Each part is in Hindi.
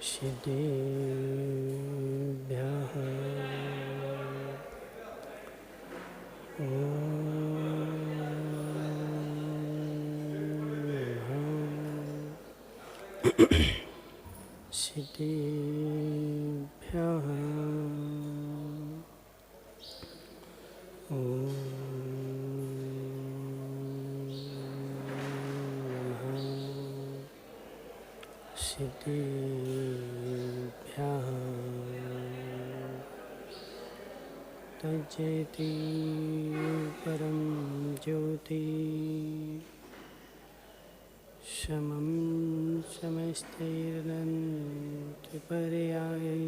सिद्धेभ्यः सिद्धेभ्यः सिद्धेभ्यः तज्जयति परं ज्योति समं समस्तैरनन्तपर्यायै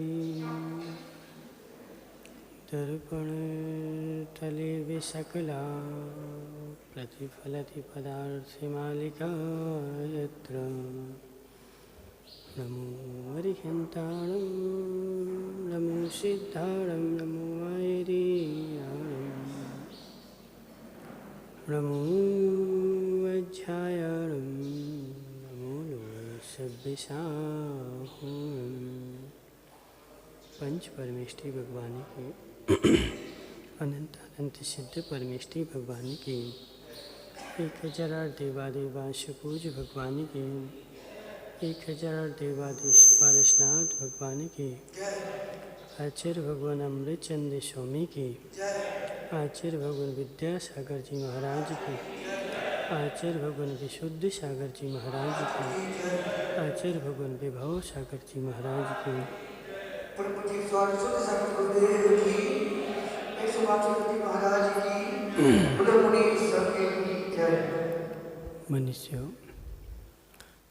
दर्पणतले विसकला प्रतिफलति पदार्थमालिका यत्र नमो अरिहन्ताणं नमो सिद्धाणं नमो वैरियाणं नमो वज्रायाणं नमो सव्यसाहं। पंच परमेष्ठी भगवान की अनंत अनंत सिद्ध परमेष्ठी भगवान की 1008 देवादेवाश पूज भगवान की 1008 देवादेश पारसनाथ भगवान की आचार्य भगवान अमृतचंद स्वामी की आचार्य भगवान विद्यासागर जी महाराज की आचार्य भगवान विशुद्ध सागर जी महाराज की आचार्य भगवान विभव सागर जी महाराज की मनुष्य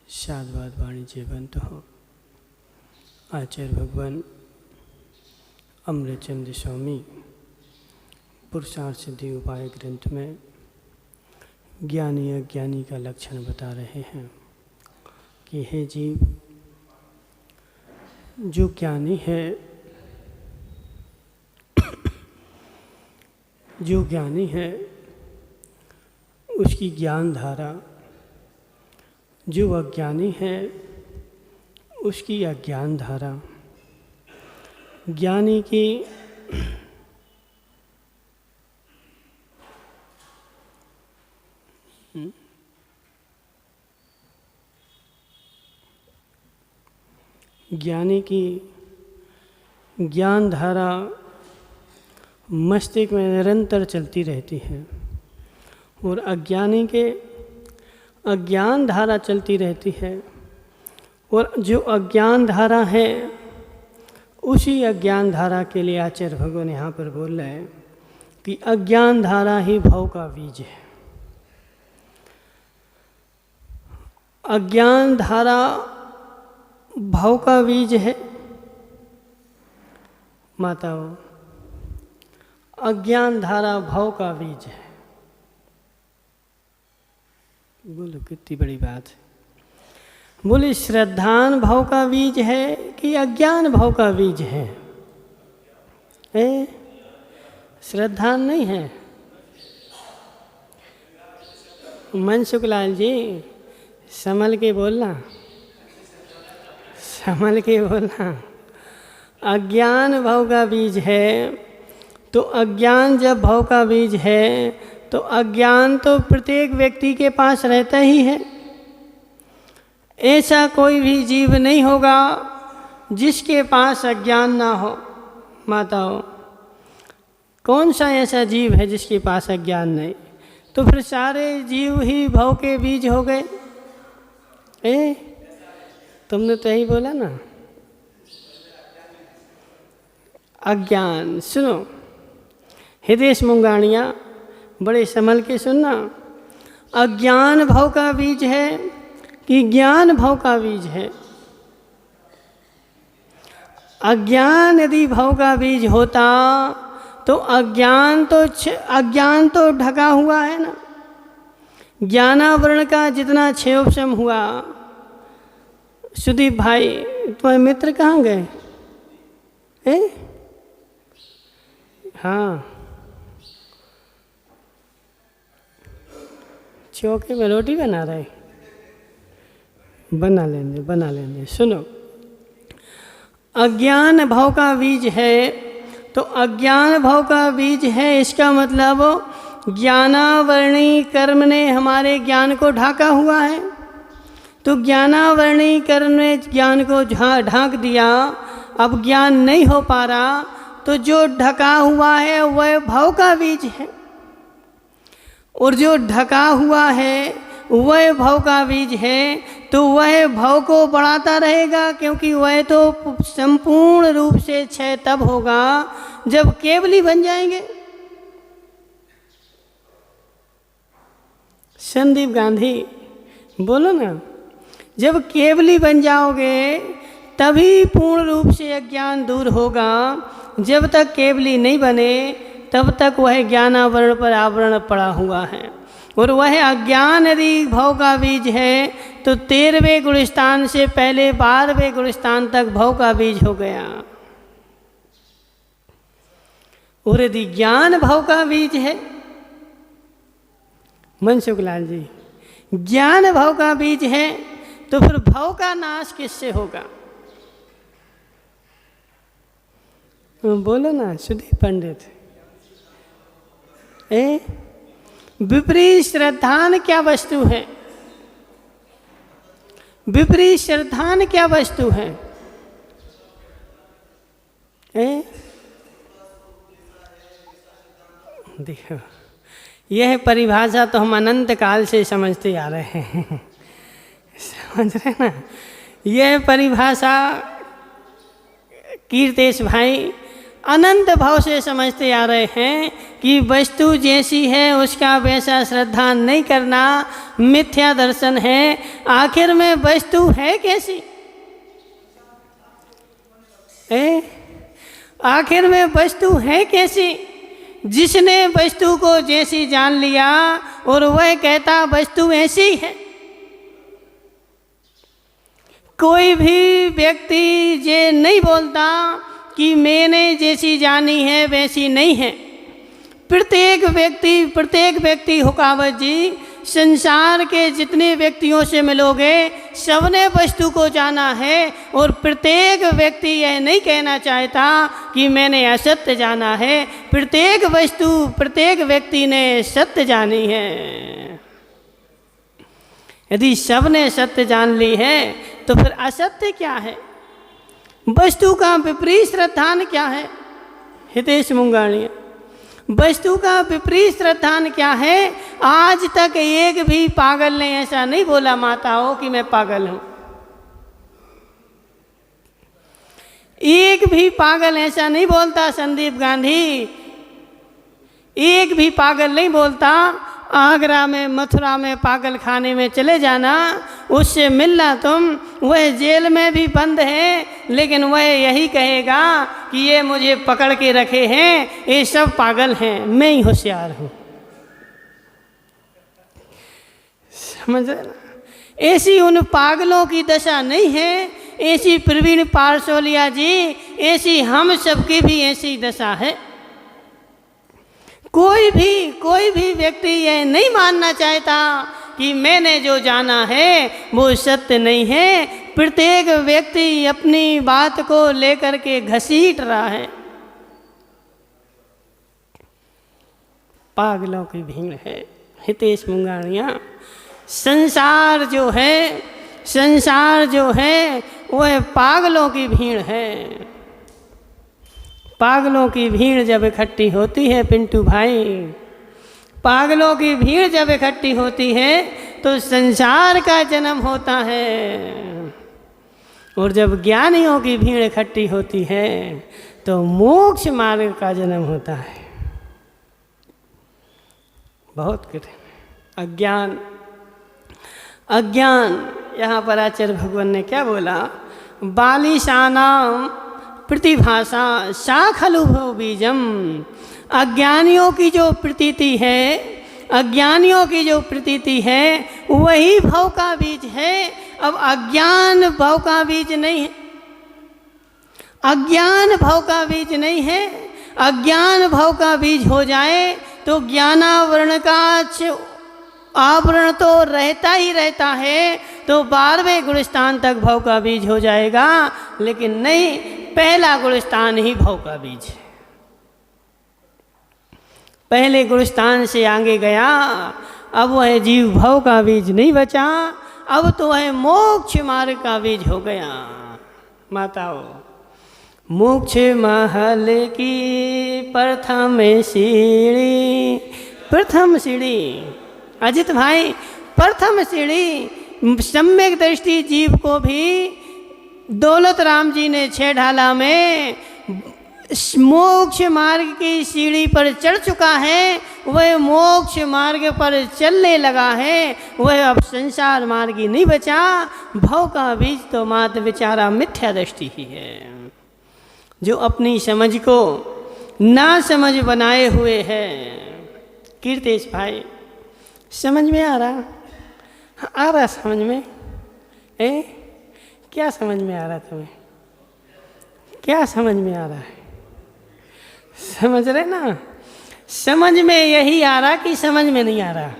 साधवाद वाणी जीवंत हो। आचार्य भगवान अमृतचंद स्वामी पुरुषार्थ सिद्धि उपाय ग्रंथ में ज्ञानी अज्ञानी का लक्षण बता रहे हैं कि हे जीव, जो ज्ञानी है जो ज्ञानी है उसकी ज्ञान धारा, जो अज्ञानी है उसकी अज्ञान धारा। ज्ञानी की ज्ञान धारा मस्तिष्क में निरंतर चलती रहती है और अज्ञानी के अज्ञान धारा चलती रहती है। और जो अज्ञान धारा है उसी अज्ञान धारा के लिए आचार्य भगवान यहाँ पर बोल रहे हैं कि अज्ञान धारा ही भव का बीज है। अज्ञान धारा भव का बीज है। माताओं, अज्ञान धारा भव का बीज है। बोलो कितनी बड़ी बात है। बोले श्रद्धान भव का बीज है कि अज्ञान भव का बीज है? श्रद्धान नहीं है। मनसुखलाल जी संभल के बोलना, संभल के बोलना। अज्ञान भव का बीज है तो अज्ञान जब भव का बीज है तो अज्ञान तो प्रत्येक व्यक्ति के पास रहता ही है। ऐसा कोई भी जीव नहीं होगा जिसके पास अज्ञान ना हो। माताओं, कौन सा ऐसा जीव है जिसके पास अज्ञान नहीं? तो फिर सारे जीव ही भव के बीज हो गए। तुमने तो यही बोला ना। अज्ञान, सुनो हृदय मुंगाणिया, बड़े संभल के सुनना। अज्ञान भव का बीज है कि ज्ञान भव का बीज है? अज्ञान यदि भव का बीज होता तो अज्ञान तो ढका हुआ है ना। ज्ञानावरण का जितना क्षयोपशम हुआ। सुदीप भाई, तुम्हारे मित्र कहाँ गए? हाँ, चौके में रोटी बना रहे। बना लेंगे। सुनो, अज्ञान भव का बीज है, तो अज्ञान भव का बीज है, इसका मतलब ज्ञानावरणी कर्म ने हमारे ज्ञान को ढाका हुआ है। तो ज्ञानावरणी कर्म ने ज्ञान को ढांक दिया, अब ज्ञान नहीं हो पा रहा, तो जो ढका हुआ है वह भव का बीज है, और जो ढका हुआ है वह भव का बीज है, तो वह भव को बढ़ाता रहेगा, क्योंकि वह तो संपूर्ण रूप से क्षय तब होगा जब केवली बन जाएंगे। संदीप गांधी बोलो ना, जब केवली बन जाओगे तभी पूर्ण रूप से अज्ञान दूर होगा। जब तक केवली नहीं बने तब तक वह ज्ञानावरण पर आवरण पड़ा हुआ है, और वह अज्ञान यदि भव का बीज है तो 13वें गुणस्थान से पहले 12वें गुणस्थान तक भव का बीज हो गया। और यदि ज्ञान भव का बीज है, मनसुख लाल जी, ज्ञान भव का बीज है, तो फिर भव का नाश किससे होगा? बोलो ना सुधीर पंडित। विपरीत श्रद्धान क्या वस्तु है? विपरीत श्रद्धान क्या वस्तु है? देखो, यह परिभाषा तो हम अनंत काल से समझते आ रहे हैं। समझ रहे ना? यह परिभाषा कीर्तेश भाई अनंत भाव से समझते आ रहे हैं कि वस्तु जैसी है उसका वैसा श्रद्धा नहीं करना मिथ्या दर्शन है। आखिर में वस्तु है कैसी? आखिर में वस्तु है कैसी? जिसने वस्तु को जैसी जान लिया और वह कहता वस्तु ऐसी है। कोई भी व्यक्ति ये नहीं बोलता कि मैंने जैसी जानी है वैसी नहीं है। प्रत्येक व्यक्ति हुकावत जी, संसार के जितने व्यक्तियों से मिलोगे सबने वस्तु को जाना है, और प्रत्येक व्यक्ति यह नहीं कहना चाहता कि मैंने असत्य जाना है। प्रत्येक व्यक्ति ने सत्य जानी है। यदि सबने सत्य जान ली है तो फिर असत्य क्या है? वस्तु का विपरीत श्रद्धान क्या है? हितेश मुंगाणिया, वस्तु का विपरीत श्रद्धान क्या है? आज तक एक भी पागल ने ऐसा नहीं बोला माताओं कि मैं पागल हूं। एक भी पागल ऐसा नहीं बोलता। संदीप गांधी, एक भी पागल नहीं बोलता। आगरा में, मथुरा में पागल खाने में चले जाना, उससे मिलना तुम, वह जेल में भी बंद है, लेकिन वह यही कहेगा कि ये मुझे पकड़ के रखे हैं, ये सब पागल हैं, मैं ही होशियार हूँ। समझ रहे ना? ऐसी उन पागलों की दशा नहीं है। ऐसी प्रवीण पारसोलिया जी, ऐसी हम सबकी भी ऐसी दशा है। कोई भी व्यक्ति यह नहीं मानना चाहता कि मैंने जो जाना है वो सत्य नहीं है। प्रत्येक व्यक्ति अपनी बात को लेकर के घसीट रहा है। पागलों की भीड़ है। हितेश मुंगाणिया, संसार जो है वह पागलों की भीड़ है। पागलों की भीड़ जब इकट्ठी होती है पिंटू भाई, पागलों की भीड़ जब इकट्ठी होती है तो संसार का जन्म होता है, और जब ज्ञानियों की भीड़ इकट्ठी होती है तो मोक्ष मार्ग का जन्म होता है। बहुत कठिन। अज्ञान यहाँ पर आचार्य भगवान ने क्या बोला? बालिशानाम प्रतिभाषा सा खलु भव बीजम। अज्ञानियों की जो प्रतीति है वही भव का बीज है। अब अज्ञान भव का बीज नहीं है। अज्ञान भव का बीज हो जाए तो ज्ञानावरण का आवरण तो रहता ही रहता है, तो 12वें गुणस्थान तक भव का बीज हो जाएगा। लेकिन नहीं, पहला गुणस्थान ही भव का बीज है। पहले गुणस्थान से आगे गया, अब वह जीव भव का बीज नहीं बचा, अब तो वह मोक्ष मार्ग का बीज हो गया। माताओं, मोक्ष महल की प्रथम सीढ़ी, प्रथम सीढ़ी अजित भाई, प्रथम सीढ़ी सम्यक दृष्टि जीव को भी दौलत राम जी ने 6 ढाला में मोक्ष मार्ग की सीढ़ी पर चढ़ चुका है। वह मोक्ष मार्ग पर चलने लगा है, वह अब संसार मार्ग ही नहीं बचा। भव का बीज तो मात्र बेचारा मिथ्या दृष्टि ही है, जो अपनी समझ को ना समझ बनाए हुए है। कीर्तेश भाई, समझ में आ रहा? आ रहा समझ में? क्या समझ में आ रहा तुम्हें? क्या समझ में आ रहा है? समझ रहे ना? समझ में यही आ रहा कि समझ में नहीं आ रहा?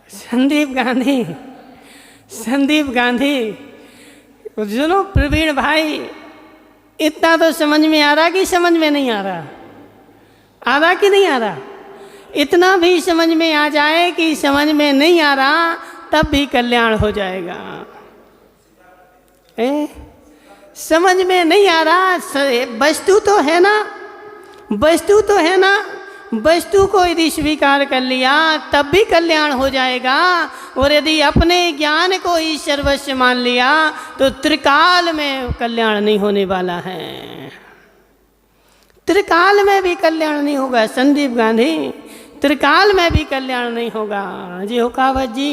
संदीप गांधी सुनो, प्रवीण भाई, इतना तो समझ में आ रहा कि समझ में नहीं आ रहा? आ रहा कि नहीं आ रहा? इतना भी समझ में आ जाए कि समझ में नहीं आ रहा, तब भी कल्याण हो जाएगा। समझ में नहीं आ रहा, वस्तु तो है ना, वस्तु तो है ना, वस्तु को यदि स्वीकार कर लिया तब भी कल्याण हो जाएगा। और यदि अपने ज्ञान को ही सर्वस्व मान लिया तो त्रिकाल में कल्याण नहीं होने वाला है। त्रिकाल में भी कल्याण नहीं होगा संदीप गांधी, त्रिकाल में भी कल्याण नहीं होगा। जी हुकावत जी,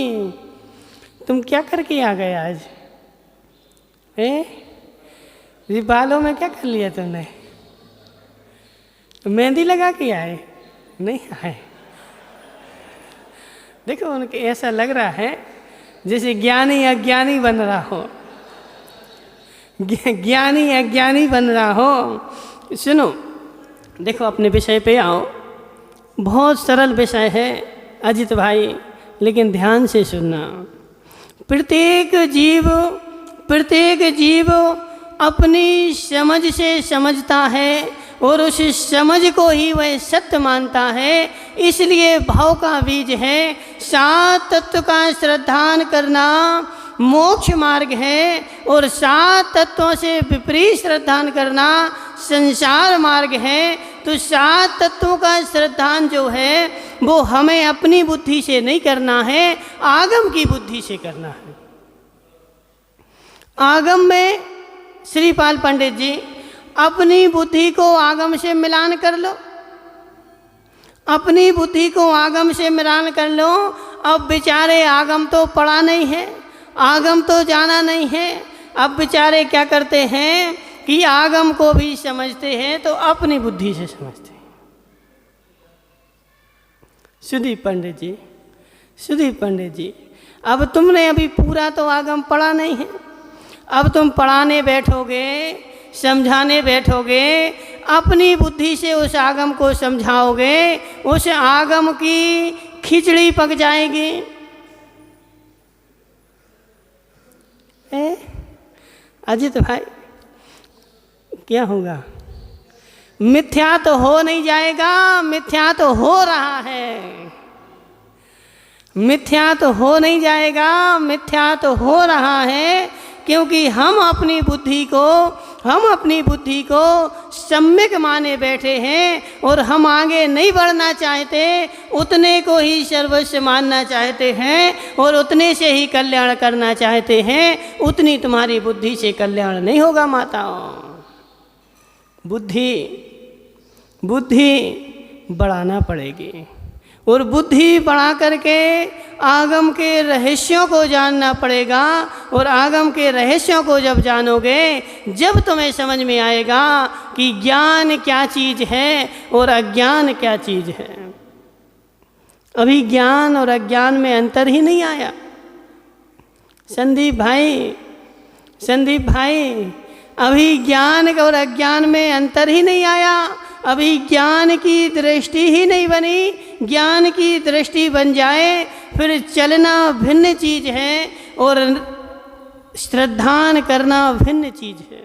तुम क्या करके आ गए आज? ये बालों में क्या कर लिया तुमने? मेहंदी लगा के आए? नहीं आए? देखो उनके ऐसा लग रहा है जैसे ज्ञानी अज्ञानी बन रहा हो, ज्ञानी अज्ञानी बन रहा हो। सुनो, देखो अपने विषय पे आओ। बहुत सरल विषय है अजित भाई, लेकिन ध्यान से सुनना। प्रत्येक जीव अपनी समझ से समझता है और उस समझ को ही वह सत्य मानता है। इसलिए भाव का बीज है। 7 तत्व का श्रद्धान करना मोक्ष मार्ग है और 7 तत्वों से विपरीत श्रद्धान करना संसार मार्ग है। तो 7 तत्वों का श्रद्धान जो है वो हमें अपनी बुद्धि से नहीं करना है, आगम की बुद्धि से करना है। आगम में श्रीपाल पंडित जी, अपनी बुद्धि को आगम से मिलान कर लो, अपनी बुद्धि को आगम से मिलान कर लो। अब बेचारे आगम तो पढ़ा नहीं है, आगम तो जाना नहीं है। अब बेचारे क्या करते हैं कि आगम को भी समझते हैं तो अपनी बुद्धि से समझते हैं। सुदीप पंडित जी, अब तुमने अभी पूरा तो आगम पढ़ा नहीं है। अब तुम पढ़ाने बैठोगे, समझाने बैठोगे, अपनी बुद्धि से उस आगम को समझाओगे, उस आगम की खिचड़ी पक जाएगी। अजित भाई, क्या होगा? मिथ्या तो हो नहीं जाएगा, मिथ्या तो हो रहा है। मिथ्या तो हो नहीं जाएगा, मिथ्या तो हो रहा है, क्योंकि हम अपनी बुद्धि को सम्यक माने बैठे हैं और हम आगे नहीं बढ़ना चाहते, उतने को ही सर्वस्व मानना चाहते हैं और उतने से ही कल्याण करना चाहते हैं। उतनी तुम्हारी बुद्धि से कल्याण नहीं होगा माताओं। बुद्धि बढ़ाना पड़ेगी और बुद्धि बढ़ा करके आगम के रहस्यों को जानना पड़ेगा। और आगम के रहस्यों को जब जानोगे, जब तुम्हें समझ में आएगा कि ज्ञान क्या चीज़ है और अज्ञान क्या चीज़ है। अभी ज्ञान और अज्ञान में अंतर ही नहीं आया। संदीप भाई, अभी ज्ञान और अज्ञान में अंतर ही नहीं आया। अभी ज्ञान की दृष्टि ही नहीं बनी। ज्ञान की दृष्टि बन जाए फिर चलना भिन्न चीज़ है और श्रद्धान करना भिन्न चीज़ है।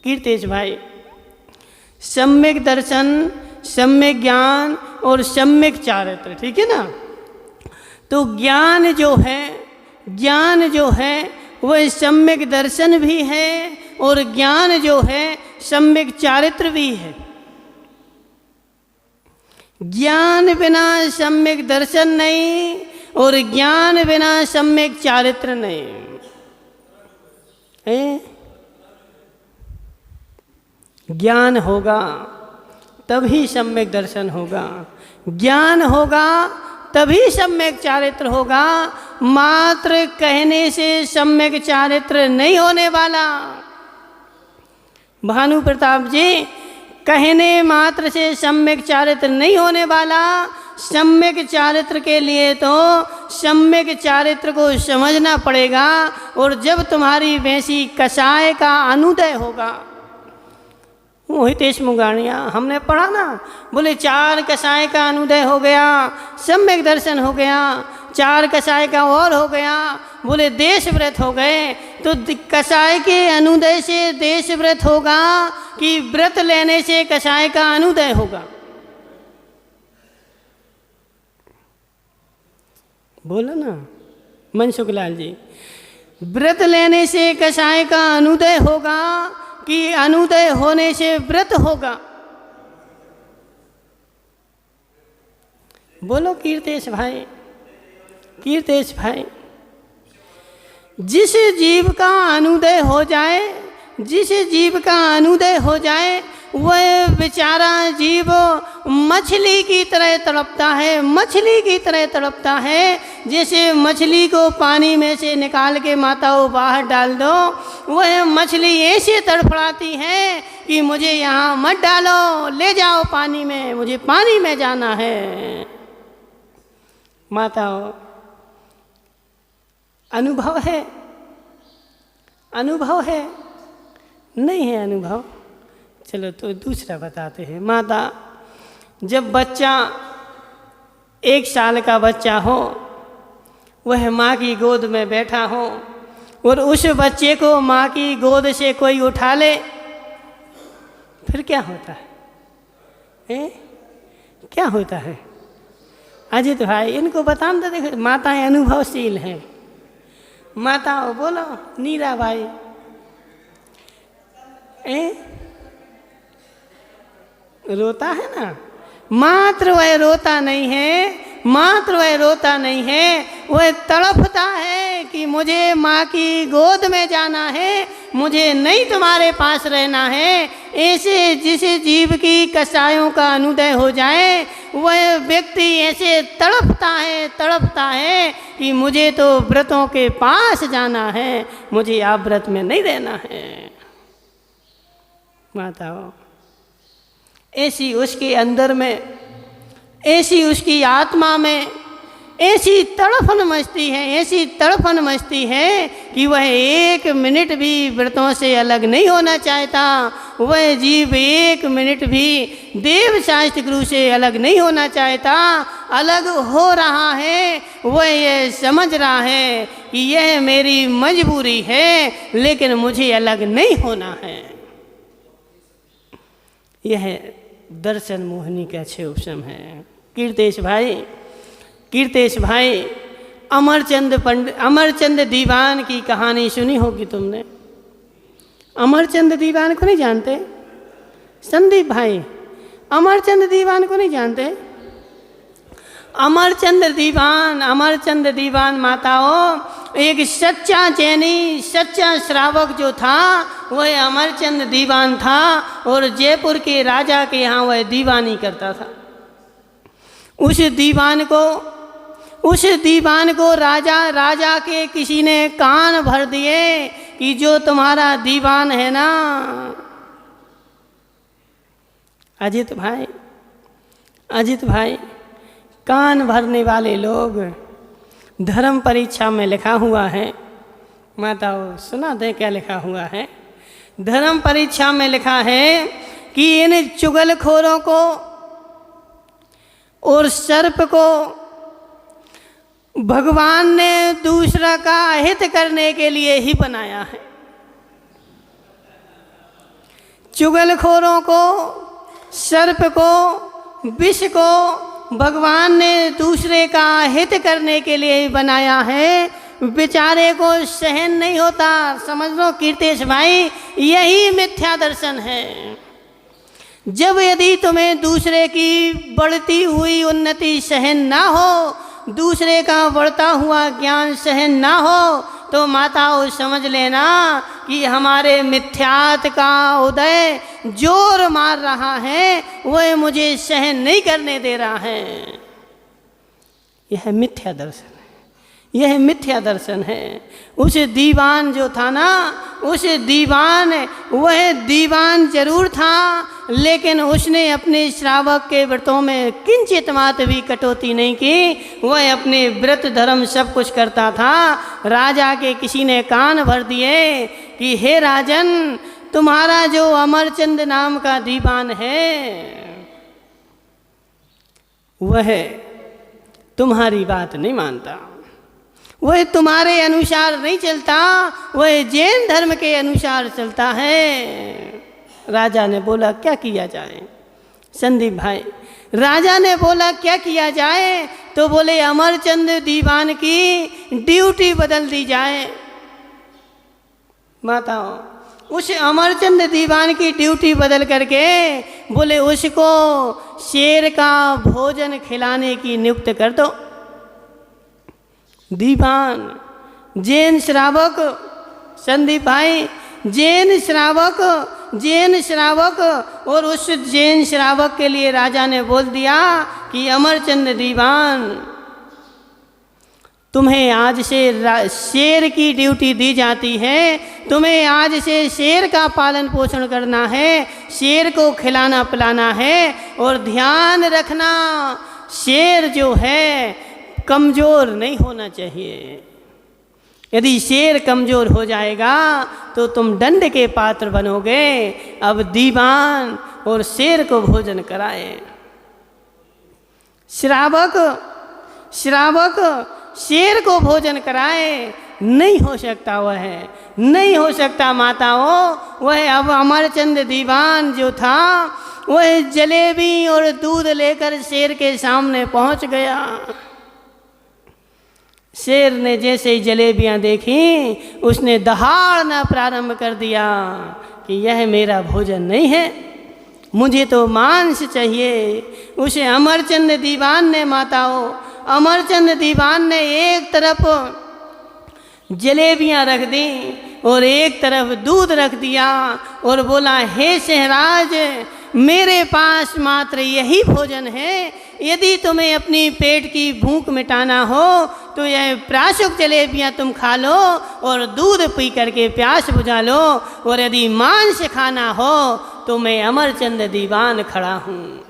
कीर्तेश भाई, सम्यक दर्शन, सम्यक ज्ञान और सम्यक चारित्र, ठीक है ना। तो ज्ञान जो है वह सम्यक दर्शन भी है और ज्ञान जो है सम्यक चारित्र भी है। ज्ञान बिना सम्यक दर्शन नहीं और ज्ञान बिना सम्यक चारित्र नहीं है। ज्ञान होगा तभी सम्यक दर्शन होगा, ज्ञान होगा तभी सम्यक चारित्र होगा। मात्र कहने से सम्यक चारित्र नहीं होने वाला। भानु प्रताप जी, कहने मात्र से सम्यक चारित्र नहीं होने वाला। सम्यक चारित्र के लिए तो सम्यक चारित्र को समझना पड़ेगा। और जब तुम्हारी वैसी कषाय का अनुदय होगा, हितेश मुगानिया हमने पढ़ा ना, बोले 4 कषाय का अनुदय हो गया, सम्यक दर्शन हो गया, 4 कषाय का और हो गया, बोले देश व्रत हो गए। तो कषाय के अनुदय से देश व्रत होगा कि व्रत लेने से कषाय का अनुदय होगा? बोलो ना मनसुख लाल जी, व्रत लेने से कषाय का अनुदय होगा कि अनुदय होने से व्रत होगा? बोलो कीर्तेश भाई, कीर्तेश भाई। जिस जीव का अनुदय हो जाए, जिस जीव का अनुदय हो जाए, वह बेचारा जीव मछली की तरह तड़पता है, मछली की तरह तड़पता है। जैसे मछली को पानी में से निकाल के माताओं बाहर डाल दो, वह मछली ऐसे तड़फड़ाती है कि मुझे यहाँ मत डालो, ले जाओ पानी में, मुझे पानी में जाना है। माताओं, अनुभव है? अनुभव है? नहीं है अनुभव। चलो तो दूसरा बताते हैं। माता, जब बच्चा 1 साल का बच्चा हो, वह माँ की गोद में बैठा हो और उस बच्चे को माँ की गोद से कोई उठा ले, फिर क्या होता है? क्या होता है? अजित भाई, इनको बताना। देखो, माताएं अनुभवशील हैं। माताओं बोलो, नीरा भाई। रोता है ना? मात्र वह रोता नहीं है, मात्र वह रोता नहीं है, वह तड़पता है कि मुझे माँ की गोद में जाना है, मुझे नहीं तुम्हारे पास रहना है। ऐसे जिस जीव की कषायों का अनुदय हो जाए, वह व्यक्ति ऐसे तड़पता है कि मुझे तो व्रतों के पास जाना है, मुझे आप व्रत में नहीं रहना है। माताओं, ऐसी उसके अंदर में, ऐसी उसकी आत्मा में ऐसी तड़फन मचती है, ऐसी तड़फन मचती है कि वह 1 मिनट भी व्रतों से अलग नहीं होना चाहता। वह जीव 1 मिनट भी देव शास्त्र गुरु से अलग नहीं होना चाहता। अलग हो रहा है, वह यह समझ रहा है कि यह मेरी मजबूरी है, लेकिन मुझे अलग नहीं होना है। यह दर्शन मोहिनी का अच्छे उपशम है। कीर्तेश भाई, अमरचंद दीवान की कहानी सुनी होगी तुमने। अमरचंद दीवान को नहीं जानते? संदीप भाई, अमरचंद दीवान को नहीं जानते? अमरचंद दीवान माताओं, एक सच्चा जैनी, सच्चा श्रावक जो था, वह अमरचंद दीवान था और जयपुर के राजा के यहाँ वह दीवानी करता था। उस दीवान को राजा के किसी ने कान भर दिए कि जो तुम्हारा दीवान है ना अजित भाई, कान भरने वाले लोग, धर्म परीक्षा में लिखा हुआ है। माताओं सुना दे क्या लिखा हुआ है? धर्म परीक्षा में लिखा है कि इन चुगलखोरों को और सर्प को भगवान ने दूसरा का हित करने के लिए ही बनाया है। चुगलखोरों को, सर्प को, विष को भगवान ने दूसरे का हित करने के लिए बनाया है, बेचारे को सहन नहीं होता। समझ लो कीर्तेश भाई, यही मिथ्या दर्शन है। जब यदि तुम्हें दूसरे की बढ़ती हुई उन्नति सहन ना हो, दूसरे का बढ़ता हुआ ज्ञान सहन ना हो, तो माताओं समझ लेना कि हमारे मिथ्यात का उदय जोर मार रहा है, वह मुझे सहन नहीं करने दे रहा है। यह मिथ्या दर्शन है, यह मिथ्या दर्शन है। उस दीवान जो था ना, उस दीवान, वह दीवान जरूर था, लेकिन उसने अपने श्रावक के व्रतों में किंचित मात्र भी कटौती नहीं की। वह अपने व्रत धर्म सब कुछ करता था। राजा के किसी ने कान भर दिए कि हे राजन, तुम्हारा जो अमरचंद नाम का दीवान है, वह तुम्हारी बात नहीं मानता, वह तुम्हारे अनुसार नहीं चलता, वह जैन धर्म के अनुसार चलता है। राजा ने बोला क्या किया जाए? संदीप भाई, राजा ने बोला क्या किया जाए? तो बोले अमरचंद दीवान की ड्यूटी बदल दी जाए। माताओं, उस अमरचंद दीवान की ड्यूटी बदल करके बोले उसको शेर का भोजन खिलाने की नियुक्त कर दो। दीवान, जैन श्रावक, संदीप भाई, जैन श्रावक, और उस जैन श्रावक के लिए राजा ने बोल दिया कि अमरचंद दीवान, तुम्हें आज से शेर की ड्यूटी दी जाती है, तुम्हें आज से शेर का पालन पोषण करना है, शेर को खिलाना पिलाना है। और ध्यान रखना, शेर जो है कमज़ोर नहीं होना चाहिए। यदि शेर कमज़ोर हो जाएगा तो तुम दंड के पात्र बनोगे। अब दीवान और शेर को भोजन कराए। श्रावक शेर को भोजन कराए, नहीं हो सकता, वह नहीं हो सकता माताओं। वह अब अमरचंद दीवान जो था, वह जलेबी और दूध लेकर शेर के सामने पहुंच गया। शेर ने जैसे ही जलेबियां देखी, उसने दहाड़ना प्रारंभ कर दिया कि यह मेरा भोजन नहीं है, मुझे तो मांस चाहिए। उसे अमरचंद दीवान ने, माताओं, अमरचंद दीवान ने एक तरफ जलेबियां रख दी और एक तरफ दूध रख दिया और बोला, हे शहराज, मेरे पास मात्र यही भोजन है। यदि तुम्हें अपनी पेट की भूख मिटाना हो तो यह प्राशुक जलेबियां तुम खा लो और दूध पी करके प्यास बुझा लो। और यदि मांस खाना हो तो मैं अमरचंद दीवान खड़ा हूँ।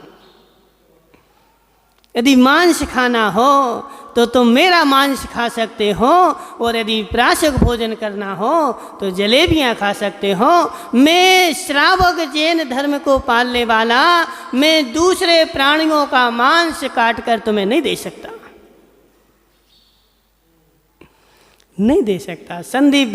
यदि मांस खाना हो तो तुम मेरा मांस खा सकते हो, और यदि प्राशुक भोजन करना हो तो जलेबियां खा सकते हो। मैं श्रावक जैन धर्म को पालने वाला, मैं दूसरे प्राणियों का मांस काट कर तुम्हें नहीं दे सकता, नहीं दे सकता। संदीप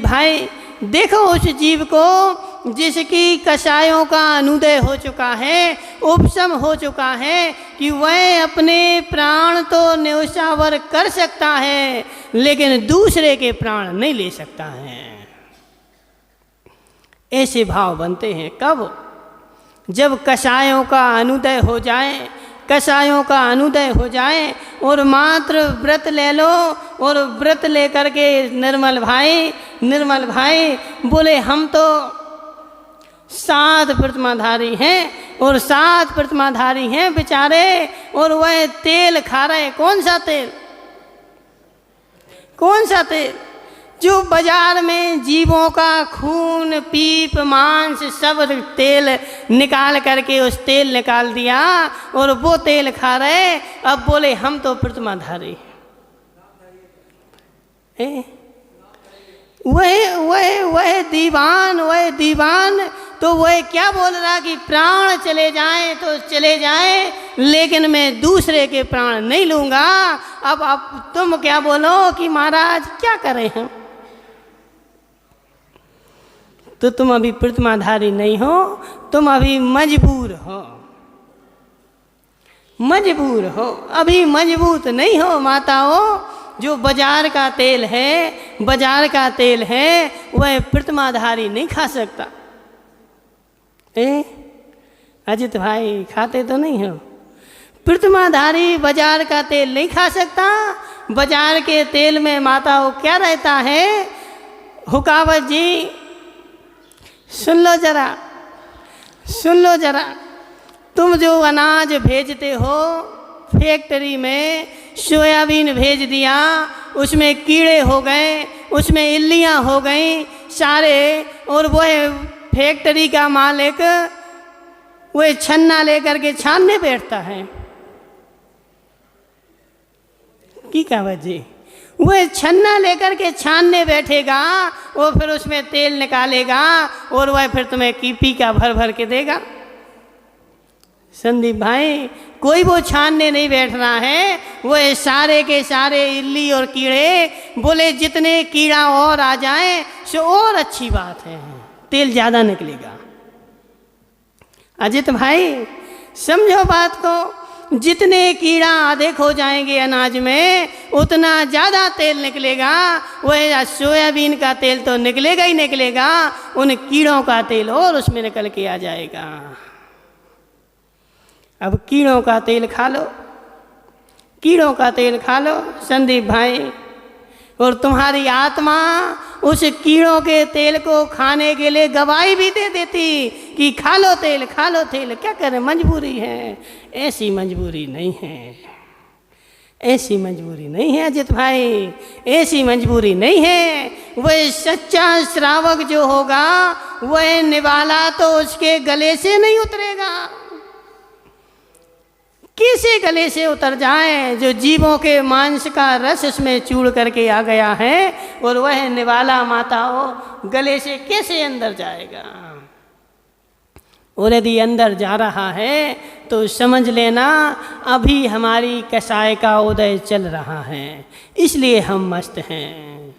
भाई देखो उस जीव को जिसकी कषायों का अनुदय हो चुका है, उपशम हो चुका है, कि वह अपने प्राण तो न्यौछावर कर सकता है लेकिन दूसरे के प्राण नहीं ले सकता है। ऐसे भाव बनते हैं कब? जब कषायों का अनुदय हो जाए, कषायों का अनुदय हो जाए और मात्र व्रत ले लो। और व्रत लेकर के निर्मल भाई बोले, हम तो 7 प्रतिमाधारी हैं और 7 प्रतिमाधारी हैं बेचारे, और वह तेल खा रहे। कौन सा तेल? जो बाजार में जीवों का खून, पीप, मांस सब तेल निकाल करके उस तेल निकाल दिया और वो तेल खा रहे। अब बोले हम तो प्रतिमाधारी। वह दीवान तो वह क्या बोल रहा कि प्राण चले जाएं तो चले जाएं, लेकिन मैं दूसरे के प्राण नहीं लूँगा। अब तुम क्या बोलो कि महाराज क्या करें हम? तो तुम अभी प्रतिमाधारी नहीं हो, तुम अभी मजबूर हो, मजबूर हो, अभी मजबूत नहीं हो माताओं। जो बाजार का तेल है, बाजार का तेल है, वह प्रतिमाधारी नहीं खा सकता। अजित भाई खाते तो नहीं हो? प्रतिमाधारी बाजार का तेल नहीं खा सकता। बाजार के तेल में माताओं क्या रहता है? हुकावत जी सुन लो जरा, सुन लो जरा। तुम जो अनाज भेजते हो फैक्ट्री में, सोयाबीन भेज दिया, उसमें कीड़े हो गए, उसमें इल्लियाँ हो गई सारे, और वह फैक्ट्री का मालिक वह छन्ना लेकर के छानने बैठता है। की कहावत जी, वह छन्ना लेकर के छानने बैठेगा, वो फिर उसमें तेल निकालेगा और वह फिर तुम्हें कीपी का भर भर के देगा। संदीप भाई, कोई वो छानने नहीं बैठ रहा है, वो सारे के सारे इल्ली और कीड़े, बोले जितने कीड़ा और आ जाए सो और अच्छी बात है, तेल ज़्यादा निकलेगा। अजित भाई समझो बात को, जितने कीड़ा अधिक हो जाएंगे अनाज में उतना ज़्यादा तेल निकलेगा। वह सोयाबीन का तेल तो निकलेगा ही निकलेगा, उन कीड़ों का तेल और उसमें निकल के आ जाएगा। अब कीड़ों का तेल खा लो, कीड़ों का तेल खा लो संदीप भाई, और तुम्हारी आत्मा उस कीड़ों के तेल को खाने के लिए गवाही भी दे देती कि खा लो तेल, खा लो तेल। क्या करें, मजबूरी है। ऐसी मजबूरी नहीं है, ऐसी मजबूरी नहीं है अजित भाई, ऐसी मजबूरी नहीं है। वह सच्चा श्रावक जो होगा वह निवाला तो उसके गले से नहीं उतरेगा। किसी गले से उतर जाए जो जीवों के मांस का रस उसमें चूड़ करके आ गया है, और वह निवाला माताओं गले से कैसे अंदर जाएगा? और यदि अंदर जा रहा है तो समझ लेना अभी हमारी कसाय का उदय चल रहा है, इसलिए हम मस्त हैं।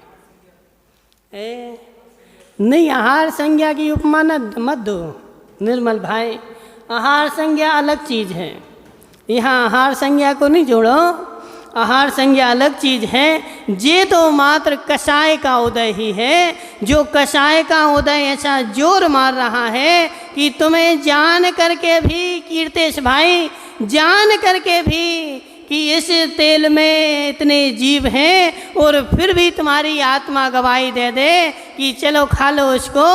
नहीं, आहार संज्ञा की उपमा मत दो निर्मल भाई, आहार संज्ञा अलग चीज़ है, यहाँ आहार संज्ञा को नहीं जोड़ो। आहार संज्ञा अलग चीज़ है। जे तो मात्र कसाय का उदय ही है, जो कसाय का उदय ऐसा जोर मार रहा है कि तुम्हें जान करके भी, कीर्तेश भाई, जान करके भी कि इस तेल में इतने जीव हैं और फिर भी तुम्हारी आत्मा गवाही दे दे कि चलो खा लो उसको,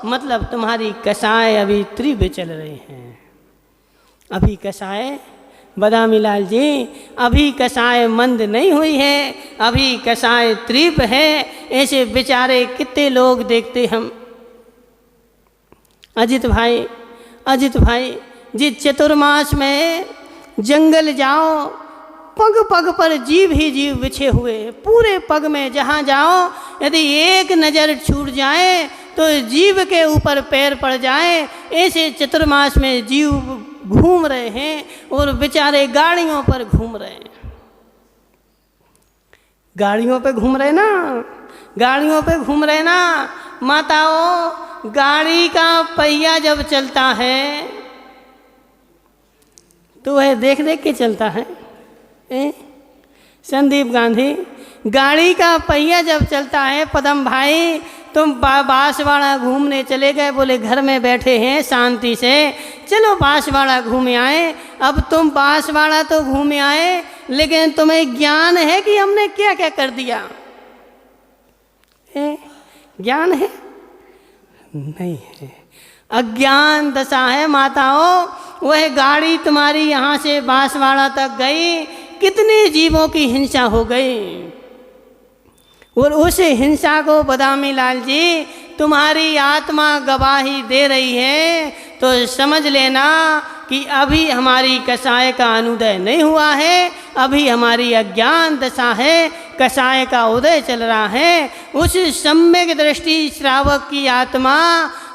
मतलब तुम्हारी कसाय अभी तीव्र चल रही हैं। अभी कसाय बदामी लाल जी, अभी कसाय मंद नहीं हुई है, अभी कसाय तीव्र है। ऐसे बेचारे कितने लोग देखते हम। अजित भाई, अजित भाई, जिस चतुर्मास में जंगल जाओ, पग पग पर जीव ही जीव बिछे हुए, पूरे पग में जहाँ जाओ यदि एक नज़र छूट जाए तो जीव के ऊपर पैर पड़ जाए। ऐसे चतुर्मास में जीव घूम रहे हैं और बेचारे गाड़ियों पर घूम रहे हैं। गाड़ियों पे घूम रहे ना, गाड़ियों पे घूम रहे ना माताओं। गाड़ी का पहिया जब चलता है तो वह देख देख के चलता है। संदीप गांधी, गाड़ी का पहिया जब चलता है, पदम भाई तुम बांसवाड़ा घूमने चले गए, बोले घर में बैठे हैं शांति से, चलो बांसवाड़ा घूमे आए। अब तुम बांसवाड़ा तो घूमे आए, लेकिन तुम्हें ज्ञान है कि हमने क्या क्या कर दिया? ज्ञान है? नहीं है, अज्ञान दशा है माताओं। वह गाड़ी तुम्हारी यहाँ से बांसवाड़ा तक गई, कितने जीवों की हिंसा हो गई, और उस हिंसा को बदामी लाल जी तुम्हारी आत्मा गवाही दे रही है। तो समझ लेना कि अभी हमारी कसाय का अनुदय नहीं हुआ है, अभी हमारी अज्ञान दशा है, कसाय का उदय चल रहा है। उस सम्यक दृष्टि श्रावक की आत्मा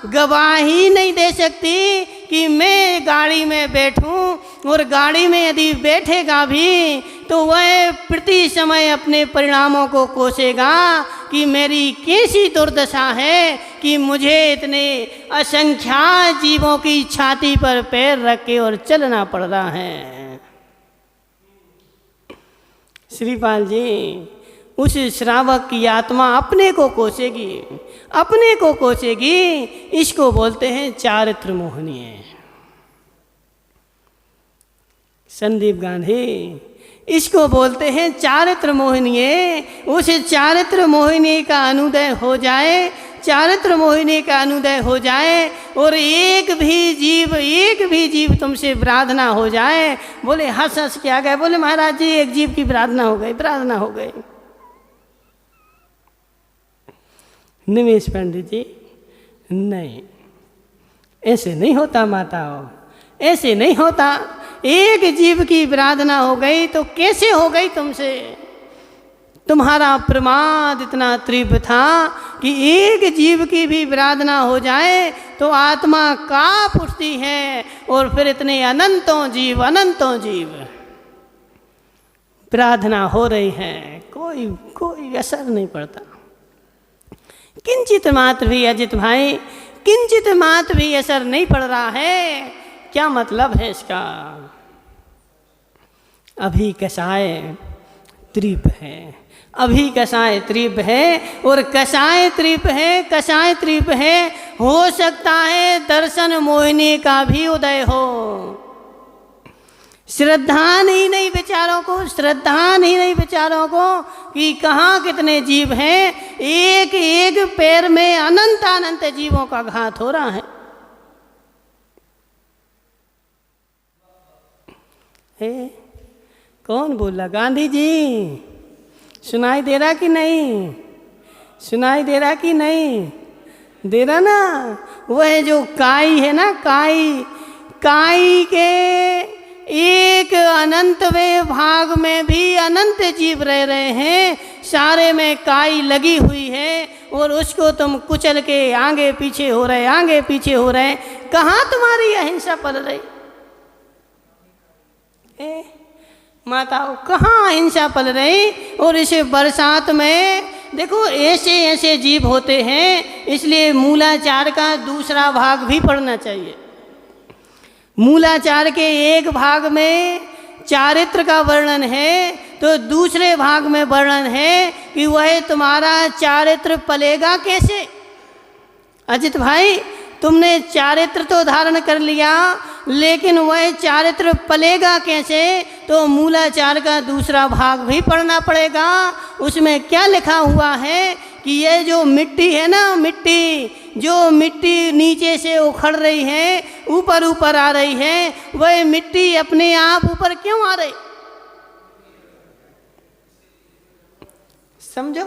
गवाही नहीं दे सकती कि मैं गाड़ी में बैठूं, और गाड़ी में यदि बैठेगा भी तो वह प्रति समय अपने परिणामों को कोसेगा कि मेरी कैसी दुर्दशा है कि मुझे इतने असंख्यात जीवों की छाती पर पैर रख के और चलना पड़ रहा है। श्रीपाल जी, उस श्रावक की आत्मा अपने को कोसेगी, अपने को कोसेगी। इसको बोलते हैं चारित्र मोहिनी। संदीप गांधी, इसको बोलते हैं चारित्र मोहिनी। उस चारित्र मोहिनी का अनुदय हो जाए, चारित्र मोहिनी का अनुदय हो जाए और एक भी जीव तुमसे प्रार्थना हो जाए। बोले हंस हंस के आ गए, बोले महाराज जी एक जीव की प्रार्थना हो गई, प्रार्थना हो गई। निमेश पंडित जी, नहीं, ऐसे नहीं होता माताओं, ऐसे नहीं होता। एक जीव की प्रार्थना हो गई तो कैसे हो गई तुमसे? तुम्हारा प्रमाद इतना तीव्र था कि एक जीव की भी प्रार्थना हो जाए तो आत्मा कांप उठती है, और फिर इतने अनंतों जीव प्रार्थना हो रही है, कोई असर नहीं पड़ता। किंचित मात्र भी, अजित भाई, किंचित मात्र भी असर नहीं पड़ रहा है। क्या मतलब है इसका? अभी कषाय तृप है, अभी कषाय तृप है, और कषाय तृप है। हो सकता है दर्शन मोहिनी का भी उदय हो। श्रद्धा नहीं विचारों को कि कहाँ कितने जीव हैं। एक एक पैर में अनंत जीवों का घात हो रहा है। कौन बोला? गांधी जी, सुनाई दे रहा कि नहीं? सुनाई दे रहा कि नहीं? दे रहा ना? वह जो काई है ना, काई के एक अनंतवें भाग में भी अनंत जीव रह रहे हैं। सारे में काई लगी हुई है और उसको तुम कुचल के आगे पीछे हो रहे। कहाँ तुम्हारी अहिंसा पल रही? माताओं, कहाँ अहिंसा पल रही? और इसे बरसात में देखो ऐसे जीव होते हैं, इसलिए मूलाचार का दूसरा भाग भी पढ़ना चाहिए। मूलाचार के एक भाग में चारित्र का वर्णन है, तो दूसरे भाग में वर्णन है कि वह तुम्हारा चारित्र पलेगा कैसे। अजित भाई, तुमने चारित्र तो धारण कर लिया, लेकिन वह चारित्र पलेगा कैसे? तो मूलाचार का दूसरा भाग भी पढ़ना पड़ेगा। उसमें क्या लिखा हुआ है कि ये जो मिट्टी है ना, जो मिट्टी नीचे से उखड़ रही है, ऊपर आ रही है, वह मिट्टी अपने आप ऊपर क्यों आ रही? समझो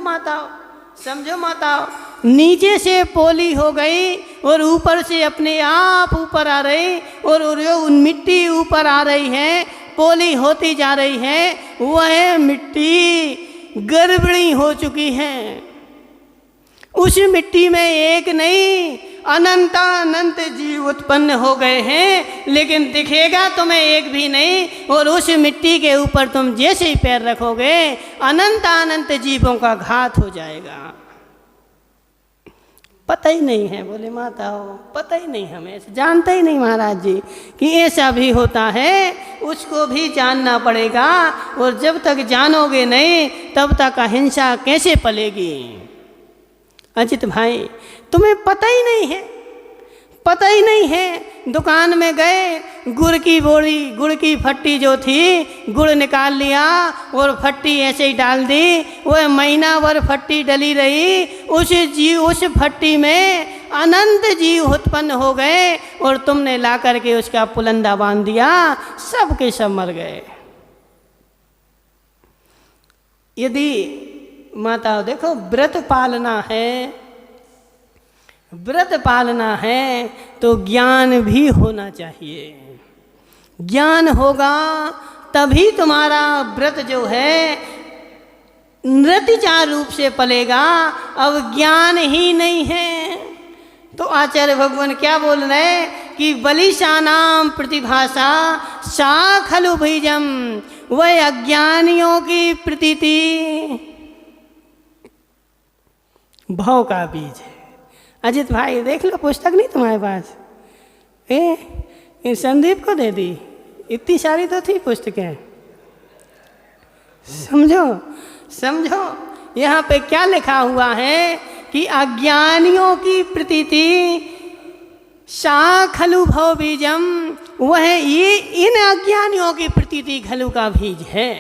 माताओं, नीचे से पोली हो गई और ऊपर से अपने आप ऊपर आ रही, और जो मिट्टी ऊपर आ रही है, पोली होती जा रही है, वह मिट्टी गड़बड़ी हो चुकी है। उस मिट्टी में एक नहीं अनंत जीव उत्पन्न हो गए हैं, लेकिन दिखेगा तुम्हें एक भी नहीं। और उस मिट्टी के ऊपर तुम जैसे ही पैर रखोगे, अनंत जीवों का घात हो जाएगा। पता ही नहीं है, बोले माताओं, पता ही नहीं, हमें जानते ही नहीं महाराज जी कि ऐसा भी होता है। उसको भी जानना पड़ेगा, और जब तक जानोगे नहीं तब तक अहिंसा कैसे पलेगी? अजित भाई, तुम्हें पता ही नहीं है। दुकान में गए, गुड़ की फट्टी जो थी, गुड़ निकाल लिया और फट्टी ऐसे ही डाल दी। वह महीना भर फट्टी डली रही, उस फट्टी में अनंत जीव उत्पन्न हो गए, और तुमने ला करके उसका पुलंदा बांध दिया, सब के सब मर गए। यदि माता देखो, व्रत पालना है तो ज्ञान भी होना चाहिए। ज्ञान होगा तभी तुम्हारा व्रत जो है नृत्यचार रूप से पलेगा। अब ज्ञान ही नहीं है तो आचार्य भगवान क्या बोल रहे हैं कि बलिशानाम प्रतिभाषा सा खलु बीजम, वह अज्ञानियों की प्रतीति भव का बीज है। अजित भाई देख लो, पुस्तक नहीं तुम्हारे पास? संदीप को दे दी, इतनी सारी तो थी पुस्तकें। समझो समझो, यहाँ पे क्या लिखा हुआ है कि अज्ञानियों की प्रतीति सा खलु भव बीजम, वह ये इन अज्ञानियों की प्रतीति खलु का बीज है।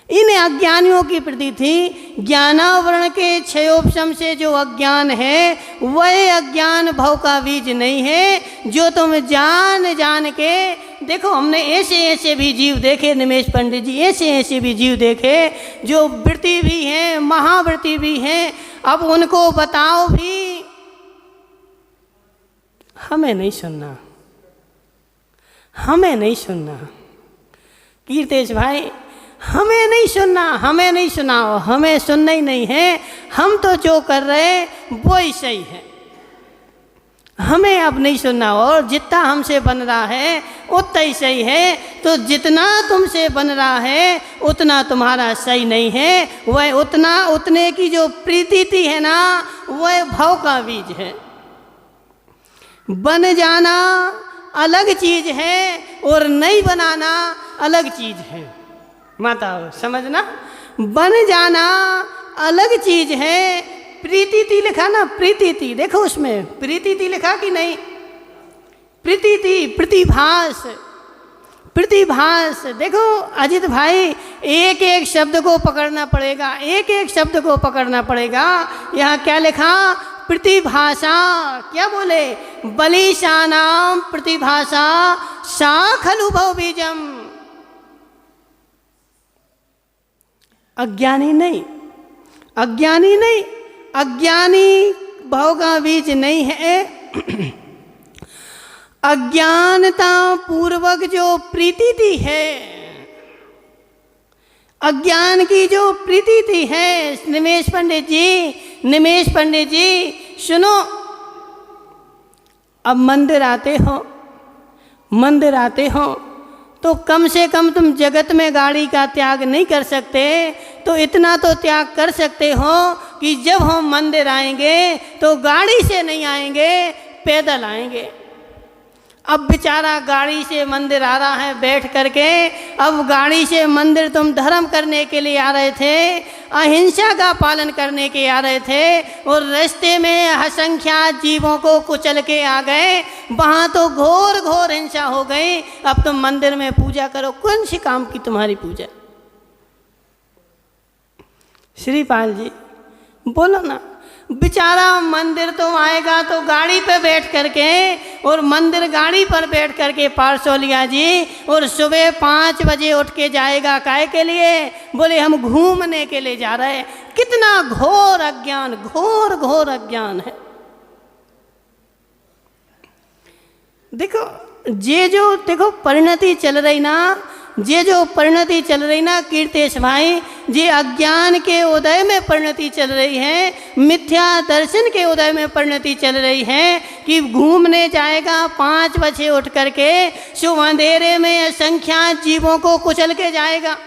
इन अज्ञानियों की प्रतीति ज्ञानावरण के क्षयोपशम से जो अज्ञान है वह अज्ञान भव का बीज नहीं है। जो तुम जान जान के देखो, हमने ऐसे ऐसे भी जीव देखे निमेश पंडित जी, ऐसे ऐसे भी जीव देखे जो वृत्ति भी हैं, महावृत्ति भी हैं। अब उनको बताओ भी, हमें नहीं सुनना, हमें नहीं सुनना। कीर्तेश भाई, हमें नहीं सुनना, हमें नहीं सुनाओ, हमें सुनना ही नहीं है। हम तो जो कर रहे वो ही सही है, हमें अब नहीं सुनना। और जितना हमसे बन रहा है उतना ही सही है। तो जितना तुमसे बन रहा है उतना तुम्हारा सही नहीं है। वह उतने की जो प्रीति है ना, वह भव का बीज है। बन जाना अलग चीज है और नहीं बनाना अलग चीज है। माता समझना, बन जाना अलग चीज है। प्रीति लिखा ना, प्रीति देखो उसमें प्रीति लिखा कि नहीं? प्रीति, प्रतिभास, प्रतिभास। देखो अजित भाई, एक एक शब्द को पकड़ना पड़ेगा, एक एक शब्द को पकड़ना पड़ेगा। यहाँ क्या लिखा? प्रतिभाषा। क्या बोले? बलिशानाम प्रतिभाषा सा खलु भव बीजम। अज्ञानी नहीं, अज्ञानी नहीं, अज्ञानी भव का बीज नहीं है। अज्ञानता पूर्वक जो प्रीति है, अज्ञान की जो प्रीति है, निमेश पंडित जी, निमेश पंडित जी सुनो। अब मंदिर आते हो, मंदिर आते हो तो कम से कम तुम जगत में गाड़ी का त्याग नहीं कर सकते, तो इतना तो त्याग कर सकते हो कि जब हम मंदिर आएंगे तो गाड़ी से नहीं आएंगे, पैदल आएंगे। अब बेचारा गाड़ी से मंदिर आ रहा है बैठ करके। अब गाड़ी से मंदिर तुम धर्म करने के लिए आ रहे थे, अहिंसा का पालन करने के आ रहे थे, और रास्ते में असंख्यात जीवों को कुचल के आ गए। वहाँ तो घोर घोर हिंसा हो गई। अब तुम मंदिर में पूजा करो, कौन सी काम की तुम्हारी पूजा? श्रीपाल जी बोलो ना। बेचारा मंदिर तो आएगा तो गाड़ी पे बैठ करके, और मंदिर गाड़ी पर बैठ करके पारसोलिया जी, और सुबह 5 बजे उठ के जाएगा काहे के लिए? बोले हम घूमने के लिए जा रहे हैं। कितना घोर अज्ञान, घोर घोर अज्ञान है। देखो ये जो देखो परिणति चल रही ना, ये जो परिणति चल रही ना कीर्तेश भाई, ये अज्ञान के उदय में परिणति चल रही है, मिथ्या दर्शन के उदय में परिणति चल रही है। कि घूमने जाएगा 5 बजे उठ करके, शुभ अंधेरे में असंख्यात जीवों को कुचल के जाएगा,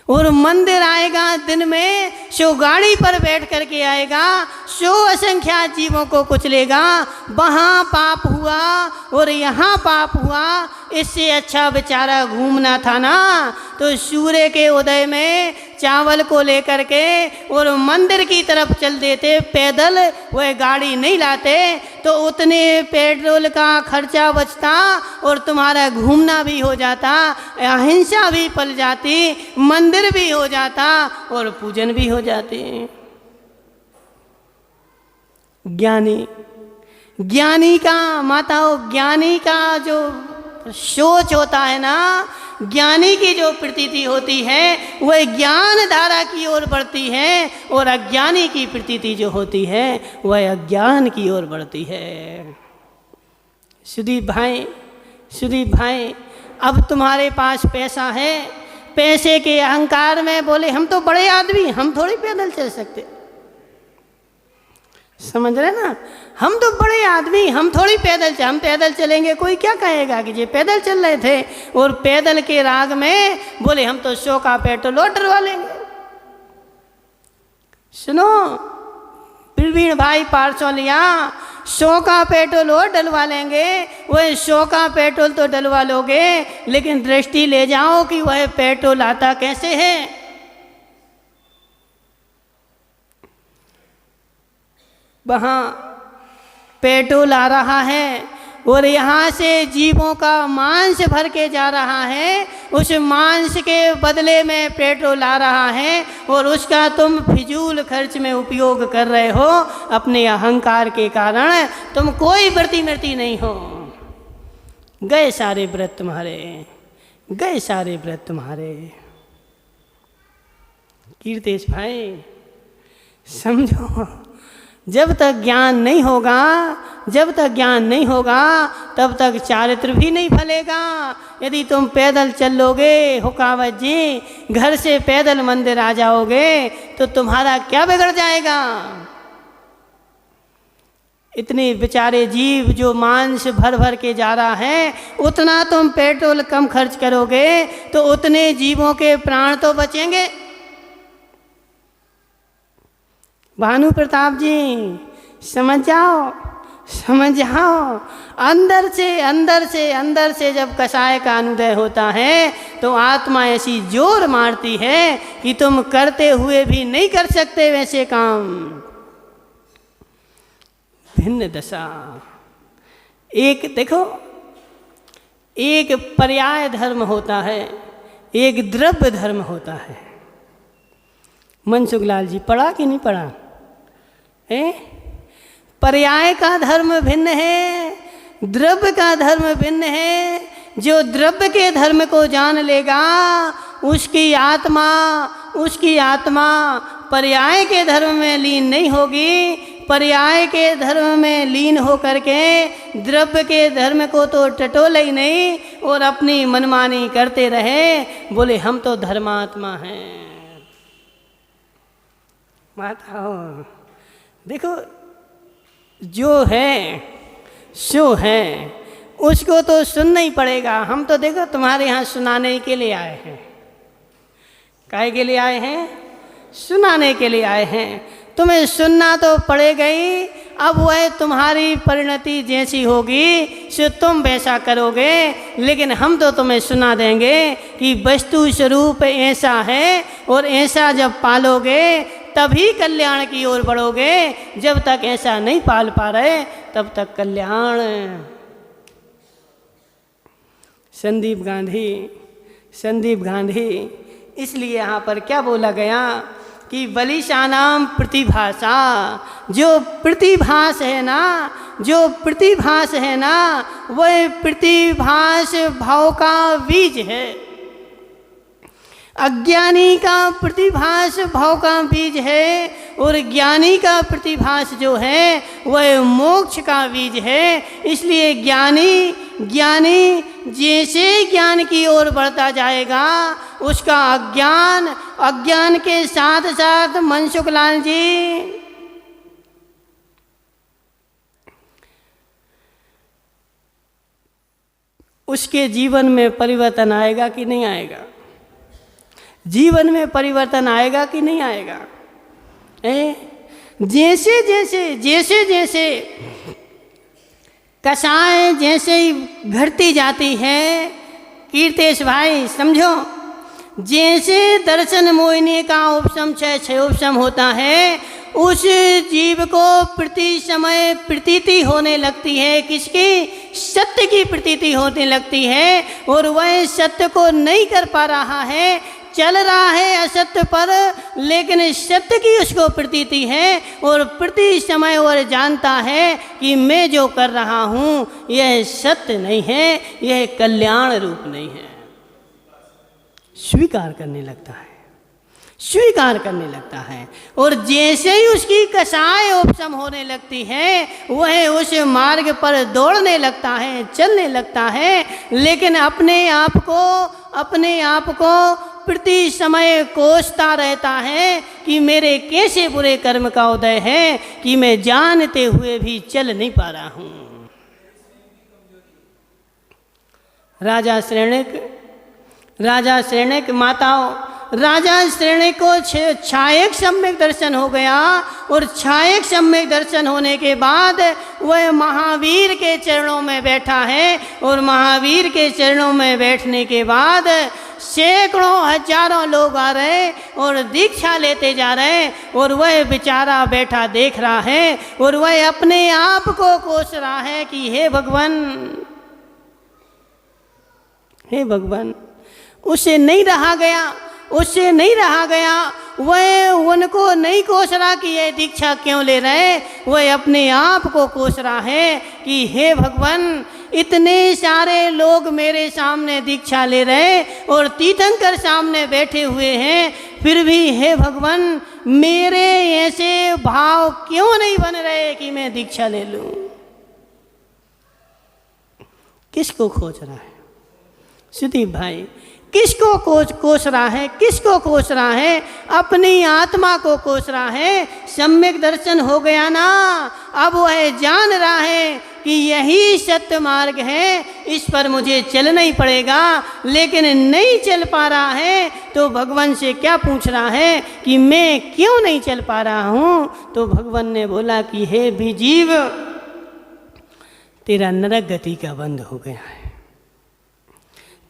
और मंदिर आएगा दिन में, सो गाड़ी पर बैठ करके आएगा, सो असंख्यात जीवों को कुचलेगा। वहाँ पाप हुआ और यहाँ पाप हुआ। इससे अच्छा बेचारा घूमना था ना, तो सूर्य के उदय में चावल को लेकर के और मंदिर की तरफ चल देते पैदल, वह गाड़ी नहीं लाते, तो उतने पेट्रोल का खर्चा बचता और तुम्हारा घूमना भी हो जाता, अहिंसा भी पल जाती, मंदिर भी हो जाता और पूजन भी हो जाती। ज्ञानी, ज्ञानी का माताओं, ज्ञानी का जो सोच होता है ना, ज्ञानी की जो प्रतीति होती है वह ज्ञान धारा की ओर बढ़ती है, और अज्ञानी की प्रतीति जो होती है वह अज्ञान की ओर बढ़ती है। सुदीप भाई, सुदीप भाई, अब तुम्हारे पास पैसा है, पैसे के अहंकार में बोले हम तो बड़े आदमी, हम थोड़ी पैदल चल सकते। समझ रहे ना, हम तो बड़े आदमी, हम थोड़ी हम पैदल चलेंगे, कोई क्या कहेगा कि ये पैदल चल रहे थे। और पैदल के राग में बोले हम तो 100 का पेट्रोल डरवा लेंगे। सुनो, प्रवीण भाई पार्सल लिया, 100 का पेट्रोल और डलवा लेंगे, वह 100 का पेट्रोल तो डलवा लोगे, लेकिन दृष्टि ले जाओ कि वह पेट्रोल आता कैसे है। वहाँ पेट्रोल आ रहा है और यहाँ से जीवों का मांस भर के जा रहा है, उस मांस के बदले में पेट्रोल आ रहा है और उसका तुम फिजूल खर्च में उपयोग कर रहे हो। अपने अहंकार के कारण तुम कोई व्रती नहीं हो। गए सारे व्रत तुम्हारे, गए सारे व्रत तुम्हारे। कीर्तेश भाई समझो, जब तक ज्ञान नहीं होगा, जब तक ज्ञान नहीं होगा तब तक चारित्र भी नहीं फलेगा। यदि तुम पैदल चलोगे हुकावत जी, घर से पैदल मंदिर आ जाओगे तो तुम्हारा क्या बिगड़ जाएगा। इतने बेचारे जीव जो मांस भर भर के जा रहा है, उतना तुम पेट्रोल कम खर्च करोगे तो उतने जीवों के प्राण तो बचेंगे। भानु प्रताप जी समझ जाओ, समझ जाओ। अंदर से जब कषाय का अनुदय होता है तो आत्मा ऐसी जोर मारती है कि तुम करते हुए भी नहीं कर सकते वैसे काम। भिन्न दशा। एक देखो, एक पर्याय धर्म होता है, एक द्रव्य धर्म होता है। मनसुख लाल जी पढ़ा कि नहीं पढ़ा है? पर्याय का धर्म भिन्न है, द्रव्य का धर्म भिन्न है। जो द्रव्य के धर्म को जान लेगा उसकी आत्मा पर्याय के धर्म में लीन नहीं होगी। पर्याय के धर्म में लीन होकर के द्रव्य के धर्म को तो टटोले ही नहीं और अपनी मनमानी करते रहे, बोले हम तो धर्मात्मा हैं। माताओं देखो, जो है सो है, उसको तो सुनना ही पड़ेगा। हम तो देखो तुम्हारे यहाँ सुनाने के लिए आए हैं। काहे के लिए आए हैं? सुनाने के लिए आए हैं। तुम्हें सुनना तो पड़ेगा ही। अब वह तुम्हारी परिणति जैसी होगी सो तुम वैसा करोगे, लेकिन हम तो तुम्हें सुना देंगे कि वस्तु स्वरूप ऐसा है और ऐसा जब पालोगे तभी कल्याण की ओर बढ़ोगे। जब तक ऐसा नहीं पाल पा रहे तब तक कल्याण। संदीप गांधी इसलिए यहाँ पर क्या बोला गया कि बलिशानाम प्रतिभासा। जो प्रतिभास है ना, वह प्रतिभास भाव का बीज है। अज्ञानी का प्रतिभास भाव का बीज है और ज्ञानी का प्रतिभास जो है वह मोक्ष का बीज है। इसलिए ज्ञानी जैसे ज्ञान की ओर बढ़ता जाएगा उसका अज्ञान के साथ साथ मनसुख लाल जी उसके जीवन में परिवर्तन आएगा कि नहीं आएगा? जीवन में परिवर्तन आएगा कि नहीं आएगा? जैसे कषाय जैसे ही घटती जाती है, कीर्तेश भाई समझो, जैसे दर्शन मोहिनी का उपशम क्षयोपशम होता है, उस जीव को प्रति समय प्रतीति होने लगती है। किसकी? सत्य की प्रतीति होने लगती है और वह सत्य को नहीं कर पा रहा है, चल रहा है असत्य पर, लेकिन सत्य की उसको प्रतीति है और प्रति समय वह जानता है कि मैं जो कर रहा हूँ यह सत्य नहीं है, यह कल्याण रूप नहीं है। स्वीकार करने लगता है और जैसे ही उसकी कषाय उपशम होने लगती है वह उस मार्ग पर दौड़ने लगता है, चलने लगता है, लेकिन अपने आप को प्रति समय कोसता रहता है कि मेरे कैसे बुरे कर्म का उदय है कि मैं जानते हुए भी चल नहीं पा रहा हूँ। राजा श्रेणिक माताओं राजा श्रेणी को छायक सम्यक दर्शन हो गया और छायक सम्यक दर्शन होने के बाद वह महावीर के चरणों में बैठा है और महावीर के चरणों में बैठने के बाद सैकड़ों हजारों लोग आ रहे और दीक्षा लेते जा रहे और वह बेचारा बैठा देख रहा है और वह अपने आप को कोस रहा है कि हे भगवान, हे भगवान। उससे नहीं रहा गया, उससे नहीं रहा गया। वह उनको नहीं कोस रहा कि ये दीक्षा क्यों ले रहे, वह अपने आप को कोस रहा है कि हे भगवान, इतने सारे लोग मेरे सामने दीक्षा ले रहे और तीर्थंकर सामने बैठे हुए हैं, फिर भी हे भगवान मेरे ऐसे भाव क्यों नहीं बन रहे कि मैं दीक्षा ले लूं। किसको खोज रहा है सुदीप भाई? किसको कोस रहा है? किसको कोस रहा है? अपनी आत्मा को कोस रहा है। सम्यक दर्शन हो गया ना, अब वह जान रहा है कि यही सत्य मार्ग है, इस पर मुझे चलना ही पड़ेगा, लेकिन नहीं चल पा रहा है तो भगवान से क्या पूछ रहा है कि मैं क्यों नहीं चल पा रहा हूँ? तो भगवान ने बोला कि हे भी जीव, तेरा नरक गति का बंद हो गया है,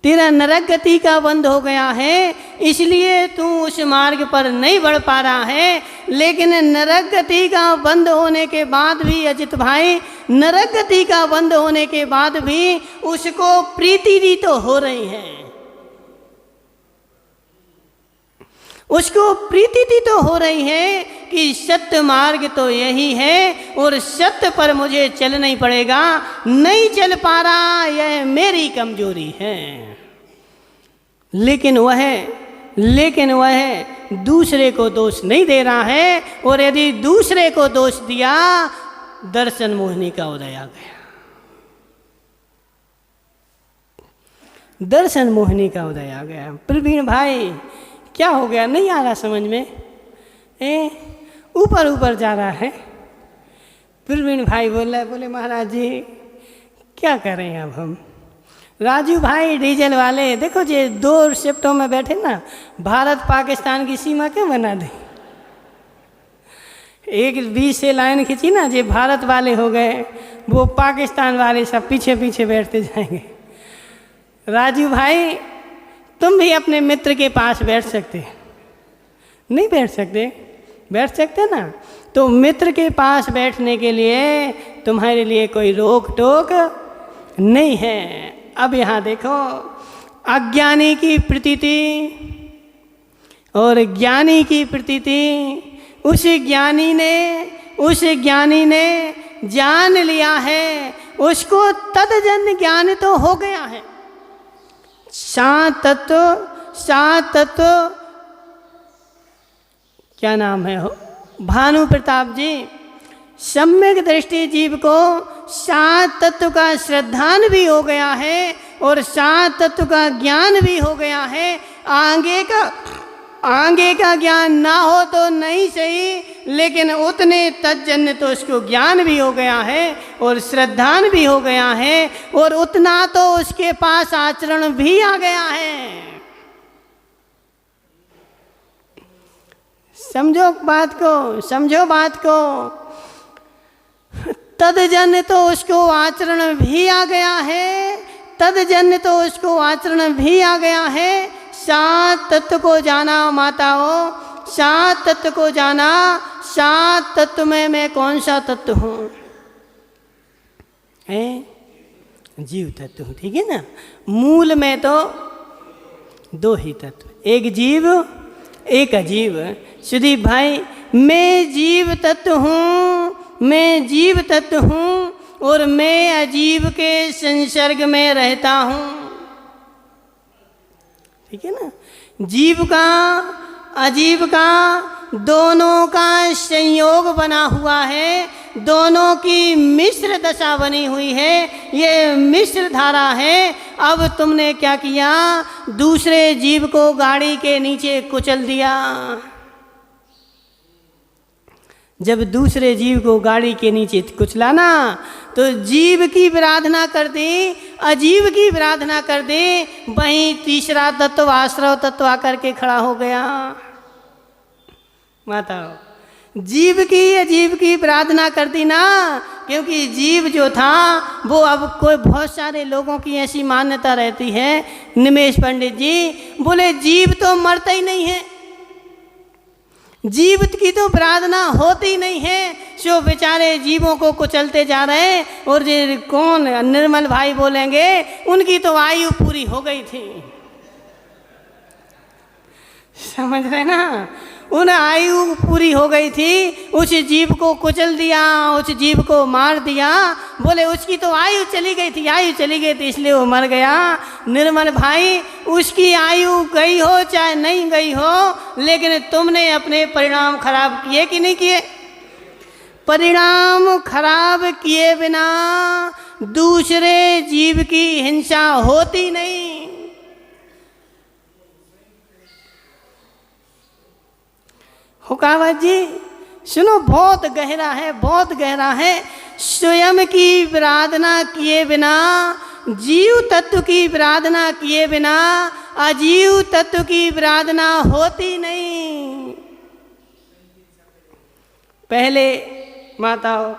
तेरा नरक गति का बंद हो गया है, इसलिए तू उस मार्ग पर नहीं बढ़ पा रहा है। लेकिन नरक गति का बंद होने के बाद भी अजित भाई, नरक गति का बंद होने के बाद भी उसको प्रीति भी तो हो रही है, उसको प्रीति भी तो हो रही है कि सत्य मार्ग तो यही है और सत्य पर मुझे चलना ही पड़ेगा। नहीं चल पा रहा, यह मेरी कमजोरी है। लेकिन वह दूसरे को दोष नहीं दे रहा है, और यदि दूसरे को दोष दिया, दर्शन मोहिनी का उदय आ गया, दर्शन मोहिनी का उदय आ गया। प्रवीण भाई क्या हो गया? नहीं आ रहा समझ में? ऊपर ऊपर जा रहा है। प्रवीण भाई बोले महाराज जी क्या करें अब हम? राजू भाई डीजल वाले देखो जी, 2 शिफ्टों में बैठे ना, भारत पाकिस्तान की सीमा क्यों बना दें? एक बीच से लाइन खींची ना, जो भारत वाले हो गए, वो पाकिस्तान वाले सब पीछे पीछे बैठते जाएंगे। राजू भाई तुम भी अपने मित्र के पास बैठ सकते? नहीं बैठ सकते? बैठ सकते ना? तो मित्र के पास बैठने के लिए तुम्हारे लिए कोई रोक टोक नहीं है। अब यहाँ देखो, अज्ञानी की प्रतीति और ज्ञानी की प्रतीति, उस ज्ञानी ने जान लिया है, उसको तदजन्य ज्ञान तो हो गया है। सात तत्व क्या नाम है भानु प्रताप जी, सम्यक दृष्टि जीव को 7 तत्व का श्रद्धान भी हो गया है और 7 तत्व का ज्ञान भी हो गया है। आगे का ज्ञान ना हो तो नहीं सही, लेकिन उतने तज्जन्य तो उसको ज्ञान भी हो गया है और श्रद्धान भी हो गया है, और उतना तो उसके पास आचरण भी आ गया है। समझो बात को। तदजन्य तो उसको आचरण भी आ गया है, 7 तत्व को जाना माताओं, 7 तत्व को जाना। 7 तत्व में मैं कौन सा तत्व हूँ? जीव तत्व हूँ, ठीक है ना? मूल में तो 2 ही तत्व, एक जीव एक अजीव। सुदीप भाई मैं जीव तत्व हूँ और मैं अजीव के संसर्ग में रहता हूँ, ठीक है ना? जीव का अजीव का दोनों का संयोग बना हुआ है, दोनों की मिश्र दशा बनी हुई है, ये मिश्र धारा है। अब तुमने क्या किया? दूसरे जीव को गाड़ी के नीचे कुचल दिया। जब दूसरे जीव को गाड़ी के नीचे कुचलाना तो जीव की आराधना कर दे, अजीव की आराधना कर दे, वहीं तीसरा तत्व आश्रव तत्व आकर के खड़ा हो गया। माता जीव की अजीव की आराधना कर दी ना, क्योंकि जीव जो था वो अब कोई बहुत सारे लोगों की ऐसी मान्यता रहती है, निमेश पंडित जी बोले जीव तो मरता ही नहीं है, जीव की तो प्रार्थना होती नहीं है, सो बेचारे जीवों को कुचलते जा रहे हैं। और जो कौन निर्मल भाई बोलेंगे उनकी तो आयु पूरी हो गई थी, समझ रहे ना, उन आयु पूरी हो गई थी, उस जीव को कुचल दिया, उस जीव को मार दिया, बोले उसकी तो आयु चली गई थी, आयु चली गई थी इसलिए वो मर गया। निर्मल भाई उसकी आयु गई हो चाहे नहीं गई हो, लेकिन तुमने अपने परिणाम खराब किए कि नहीं किए? परिणाम खराब किए बिना दूसरे जीव की हिंसा होती नहीं। हुकावत जी सुनो, बहुत गहरा है, बहुत गहरा है। स्वयं की आराधना किए बिना, जीव तत्व की आराधना किए बिना अजीव तत्व की आराधना होती नहीं। पहले माताओं,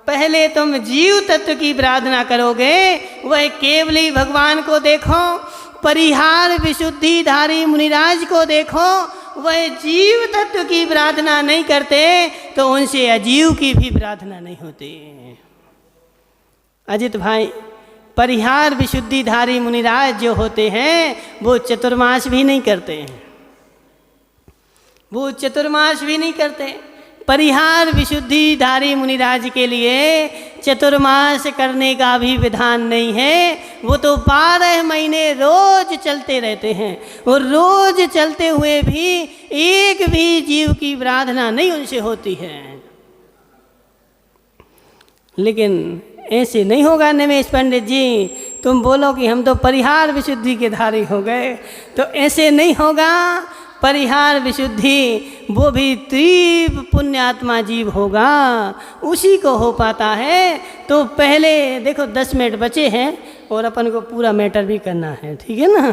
पहले तुम जीव तत्व की आराधना करोगे, वह केवली भगवान को देखो, परिहार विशुद्धिधारी मुनिराज को देखो, वह जीव तत्व की प्रार्थना नहीं करते तो उनसे अजीव की भी प्रार्थना नहीं होती। अजित भाई, परिहार विशुद्धिधारी मुनिराज जो होते हैं वो चतुर्मास भी नहीं करते हैं, वो चतुर्मास भी नहीं करते। परिहार विशुद्धिधारी मुनिराज के लिए चतुर्मास करने का भी विधान नहीं है, वो तो 12 महीने रोज चलते रहते हैं, और रोज चलते हुए भी एक भी जीव की प्रार्थना नहीं उनसे होती है। लेकिन ऐसे नहीं होगा निमेश पंडित जी, तुम बोलो कि हम तो परिहार विशुद्धि के धारी हो गए, तो ऐसे नहीं होगा। परिहार विशुद्धि वो भी तीव्र पुण्यात्मा जीव होगा, उसी को हो पाता है। तो पहले देखो 10 मिनट बचे हैं और अपन को पूरा मैटर भी करना है, ठीक है ना।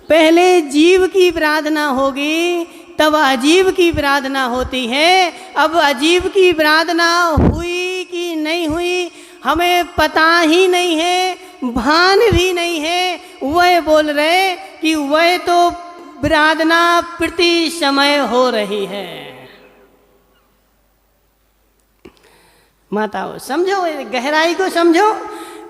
पहले जीव की प्रार्थना होगी, तब अजीव की प्रार्थना होती है। अब अजीव की प्रार्थना हुई कि नहीं हुई हमें पता ही नहीं है, भान भी नहीं है। वह बोल रहे कि वह तो प्रार्थना प्रति समय हो रही है। माताओं समझो, गहराई को समझो।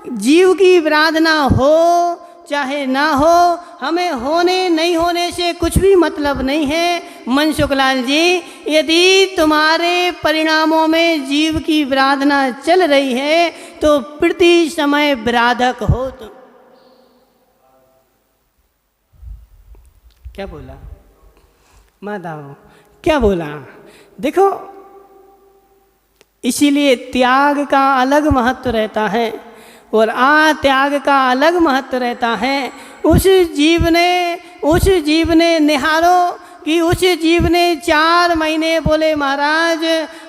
जीव की प्रार्थना हो चाहे ना हो, हमें होने नहीं होने से कुछ भी मतलब नहीं है। मनसुखलाल जी, यदि तुम्हारे परिणामों में जीव की प्रार्थना चल रही है तो प्रति समय बाधक हो। तो क्या बोला माताओं, क्या बोला? देखो, इसीलिए त्याग का अलग महत्व रहता है और त्याग का अलग महत्व रहता है। उस जीव ने निहारो कि उस जीव ने 4 महीने बोले महाराज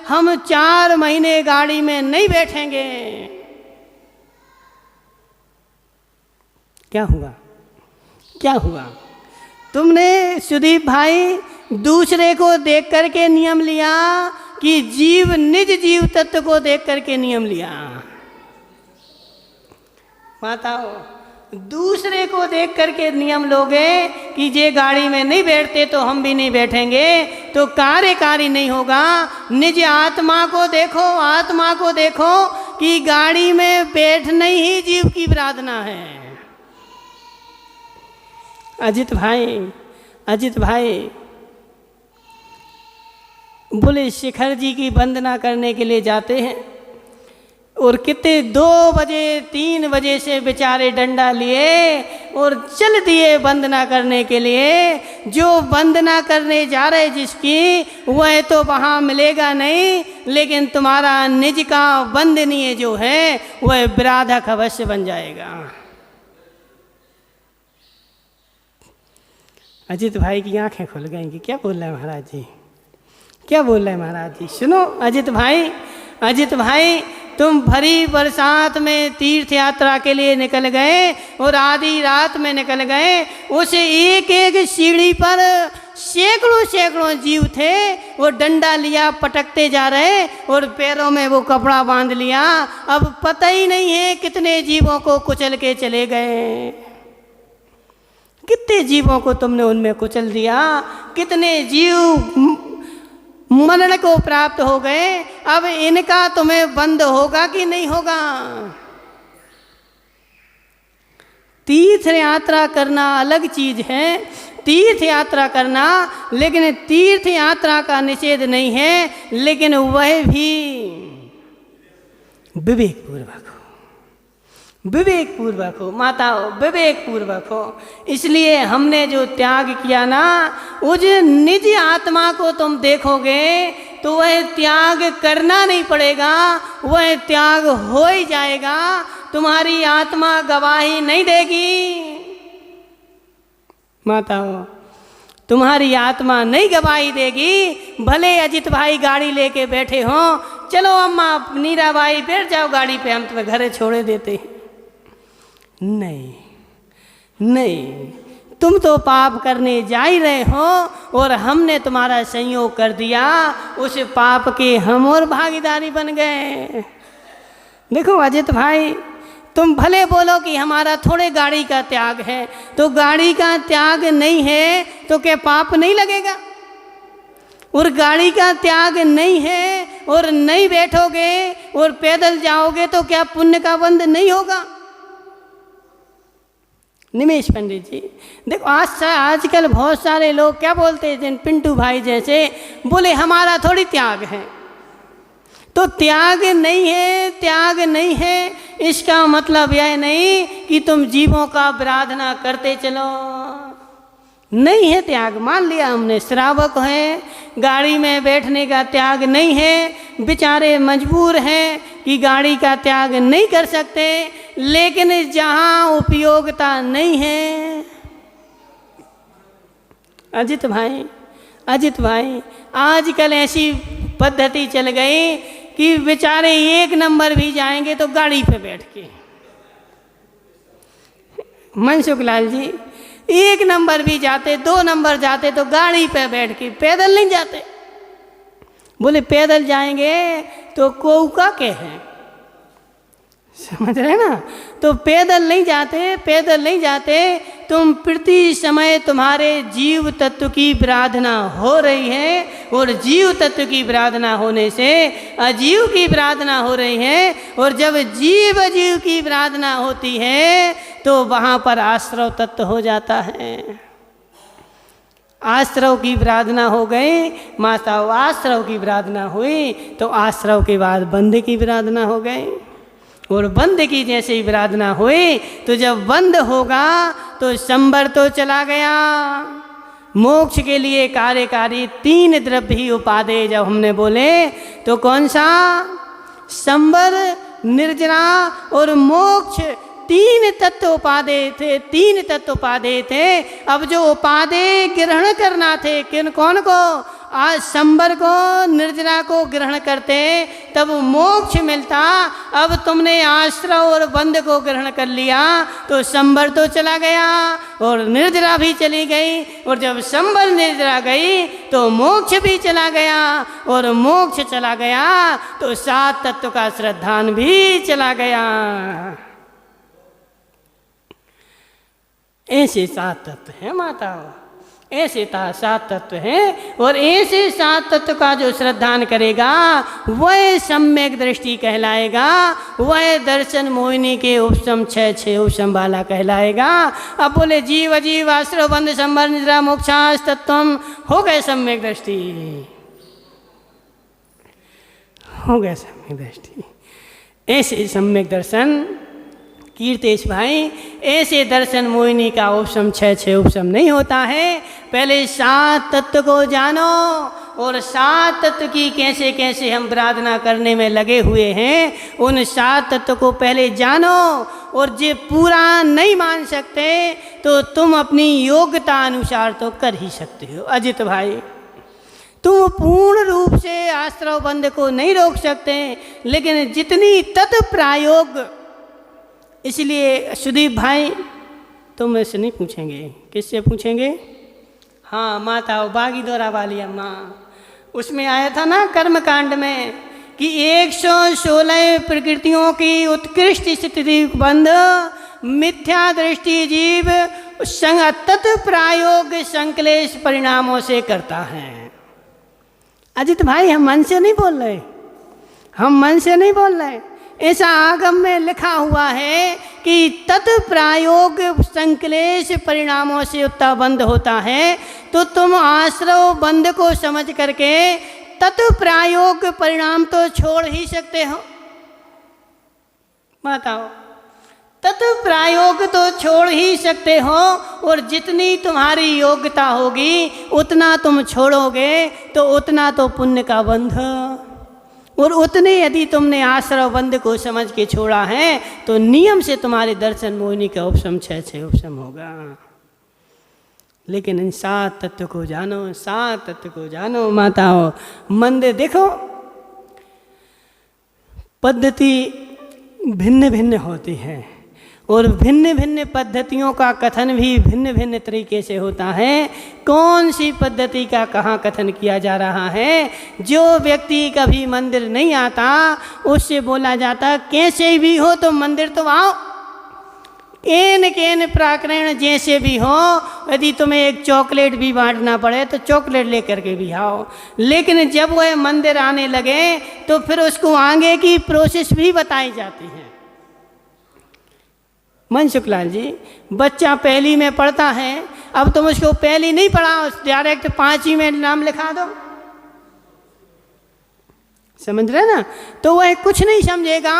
हम 4 महीने गाड़ी में नहीं बैठेंगे। क्या हुआ? क्या हुआ? तुमने सुदीप भाई दूसरे को देख करके नियम लिया कि जीव निज जीव तत्व को देख करके नियम लिया। माताओं, दूसरे को देख करके नियम लोगे कि ये गाड़ी में नहीं बैठते तो हम भी नहीं बैठेंगे, तो कार्यकारी नहीं होगा। निज आत्मा को देखो, आत्मा को देखो कि गाड़ी में बैठना ही जीव की प्रार्थना है। अजित भाई बोले शिखर जी की वंदना करने के लिए जाते हैं और कितने 2 बजे 3 बजे से बेचारे डंडा लिए और चल दिए वंदना करने के लिए। जो वंदना करने जा रहे जिसकी, वह तो वहाँ मिलेगा नहीं, लेकिन तुम्हारा निज का वंदनीय जो है वह बाधक अवश्य बन जाएगा। अजित भाई की आंखें खुल गई कि क्या बोल रहे हैं महाराज जी, क्या बोल रहे हैं महाराज जी? सुनो अजित भाई, तुम भरी बरसात में तीर्थ यात्रा के लिए निकल गए और आधी रात में निकल गए। उस एक एक सीढ़ी पर सैकड़ों जीव थे। वो डंडा लिया पटकते जा रहे और पैरों में वो कपड़ा बांध लिया। अब पता ही नहीं है कितने जीवों को कुचल के चले गए। कितने जीवों को तुमने उनमें कुचल दिया, कितने जीव मरण को प्राप्त हो गए। अब इनका तुम्हें बंद होगा कि नहीं होगा? तीर्थ यात्रा करना अलग चीज है, तीर्थ यात्रा करना, लेकिन तीर्थ यात्रा का निषेध नहीं है, लेकिन वह भी विवेक पूर्वक हो माताओं, विवेक पूर्वक हो। इसलिए हमने जो त्याग किया ना, उस निज आत्मा को तुम देखोगे तो वह त्याग करना नहीं पड़ेगा, वह त्याग हो ही जाएगा। तुम्हारी आत्मा गवाही नहीं देगी माताओं, तुम्हारी आत्मा नहीं गवाही देगी। भले अजित भाई गाड़ी लेके बैठे हो, चलो अम्मा नीरा भाई बैठ जाओ गाड़ी पे, हम तुम्हें घरे छोड़े देते हैं। नहीं, तुम तो पाप करने जा ही रहे हो और हमने तुम्हारा संयोग कर दिया, उस पाप के हम और भागीदारी बन गए। देखो अजित भाई, तुम भले बोलो कि हमारा थोड़े गाड़ी का त्याग है, तो गाड़ी का त्याग नहीं है तो क्या पाप नहीं लगेगा? और गाड़ी का त्याग नहीं है और नहीं बैठोगे और पैदल जाओगे तो क्या पुण्य का बंध नहीं होगा? निमेश पंडित जी, देखो आजकल बहुत सारे लोग क्या बोलते हैं, पिंटू भाई जैसे बोले हमारा थोड़ी त्याग है। तो त्याग नहीं है इसका मतलब यह नहीं कि तुम जीवों का आराधना करते चलो। नहीं है त्याग, मान लिया हमने, श्रावक है, गाड़ी में बैठने का त्याग नहीं है, बेचारे मजबूर हैं कि गाड़ी का त्याग नहीं कर सकते, लेकिन जहाँ उपयोगिता नहीं है। अजित भाई आजकल ऐसी पद्धति चल गई कि बेचारे 1 नंबर भी जाएंगे तो गाड़ी पे बैठ के। मनसुख लाल जी 1 नंबर भी जाते, 2 नंबर जाते तो गाड़ी पे बैठ के, पैदल नहीं जाते। बोले पैदल जाएंगे तो कौका के है, समझ रहे ना? तो पैदल नहीं जाते। तुम प्रति समय तुम्हारे जीव तत्व की आराधना हो रही है और जीव तत्व की आराधना होने से अजीव की आराधना हो रही है। और जब जीव अजीव की आराधना होती है तो वहाँ पर आश्रव तत्व हो जाता है। आश्रव की आराधना हो गई माता, आश्रव की आराधना हुई तो आश्रव के बाद बंद की आराधना हो गई, और बंद की जैसे ही आराधना हुई तो जब बंद होगा तो संबर तो चला गया। मोक्ष के लिए कार्यकारी 3 द्रव्य ही उपादेय जब हमने बोले तो कौन सा? संबर, निर्जरा और मोक्ष, 3 तत्व उपादेय थे। अब जो उपादेय ग्रहण करना थे कौन को? आज संबर को, निर्जरा को ग्रहण करते तब मोक्ष मिलता। अब तुमने आश्रव और बंध को ग्रहण कर लिया तो संबर तो चला गया और निर्जरा भी चली गई, और जब संबर निर्जरा गई तो मोक्ष भी चला गया, और मोक्ष चला गया तो 7 तत्व का श्रद्धान भी चला गया। ऐसे 7 तत्व हैं माता, ऐसे 7 तत्व हैं, और ऐसे 7 तत्व का जो श्रद्धान करेगा वह सम्यक दृष्टि कहलाएगा, वह दर्शन मोहिनी के उपशम 6 उपशम वाला कहलाएगा। अब बोले जीव अजीव आश्रव बंध संबर निद्रा मोक्षास तत्वम, हो गए सम्यक दृष्टि, हो गया सम्यक दृष्टि। ऐसे सम्यक दर्शन कीर्तेश भाई, ऐसे दर्शन मोहिनी का उपशम 6 उपशम नहीं होता है। पहले 7 तत्व को जानो, और 7 तत्व की कैसे कैसे हम आराधना करने में लगे हुए हैं, उन 7 तत्व को पहले जानो। और जो पूरा नहीं मान सकते तो तुम अपनी योग्यता अनुसार तो कर ही सकते हो। अजित भाई तुम पूर्ण रूप से आश्रव बंध को नहीं रोक सकते, लेकिन जितनी तत्प्रायोग। इसलिए सुदीप भाई तुम ऐसे नहीं पूछेंगे, किससे पूछेंगे? हाँ, माता बागी दौरा वाली अम्मा, उसमें आया था ना कर्मकांड में कि 116 प्रकृतियों की उत्कृष्ट स्थिति बंध मिथ्या दृष्टि जीव तत्प्रायोग संकलेश परिणामों से करता है। अजित भाई, हम मन से नहीं बोल रहे, हम मन से नहीं बोल रहे। ऐसा आगम में लिखा हुआ है कि तत्प्रायोग संकलेश परिणामों से उत्ता बंध होता है। तो तुम आश्रव बंध को समझ करके तत्प्रायोग परिणाम तो छोड़ ही सकते हो। बताओ, तत्प्रायोग तो छोड़ ही सकते हो, और जितनी तुम्हारी योग्यता होगी उतना तुम छोड़ोगे तो उतना तो पुण्य का बंध, और उतने यदि तुमने आश्रव बंध को समझ के छोड़ा है तो नियम से तुम्हारे दर्शन मोहिनी का उपशम 6 उपशम होगा। लेकिन इन 7 तत्व को जानो, 7 तत्व को जानो माताओं। मंदिर देखो, पद्धति भिन्न भिन्न होती है, और भिन्न भिन्न पद्धतियों का कथन भी भिन्न भिन्न तरीके से होता है। कौन सी पद्धति का कहाँ कथन किया जा रहा है? जो व्यक्ति कभी मंदिर नहीं आता उससे बोला जाता कैसे भी हो तो मंदिर तो आओ, केन केन प्राकरण जैसे भी हो। यदि तुम्हें एक चॉकलेट भी बांटना पड़े तो चॉकलेट लेकर के भी आओ। लेकिन जब वह मंदिर आने लगे तो फिर उसको आगे की प्रोसेस भी बताई जाती है। मनसुखलाल जी, बच्चा पहली में पढ़ता है, अब तुम उसको पहली नहीं पढ़ाओ, डायरेक्ट 5वीं में नाम लिखा दो, समझ रहे ना? तो वह कुछ नहीं समझेगा,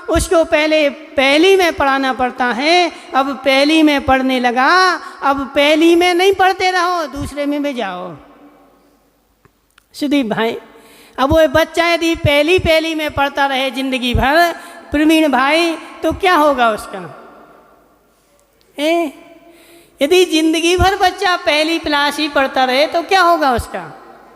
उसको पहले पहली में पढ़ाना पड़ता है। अब पहली में पढ़ने लगा, अब पहली में नहीं पढ़ते रहो, दूसरे में भी जाओ। सुदीप भाई, अब वह बच्चा यदि पहली में पढ़ता रहे जिंदगी भर, प्रवीण भाई, तो क्या होगा उसका? यदि जिंदगी भर बच्चा पहली क्लास ही पढ़ता रहे तो क्या होगा उसका?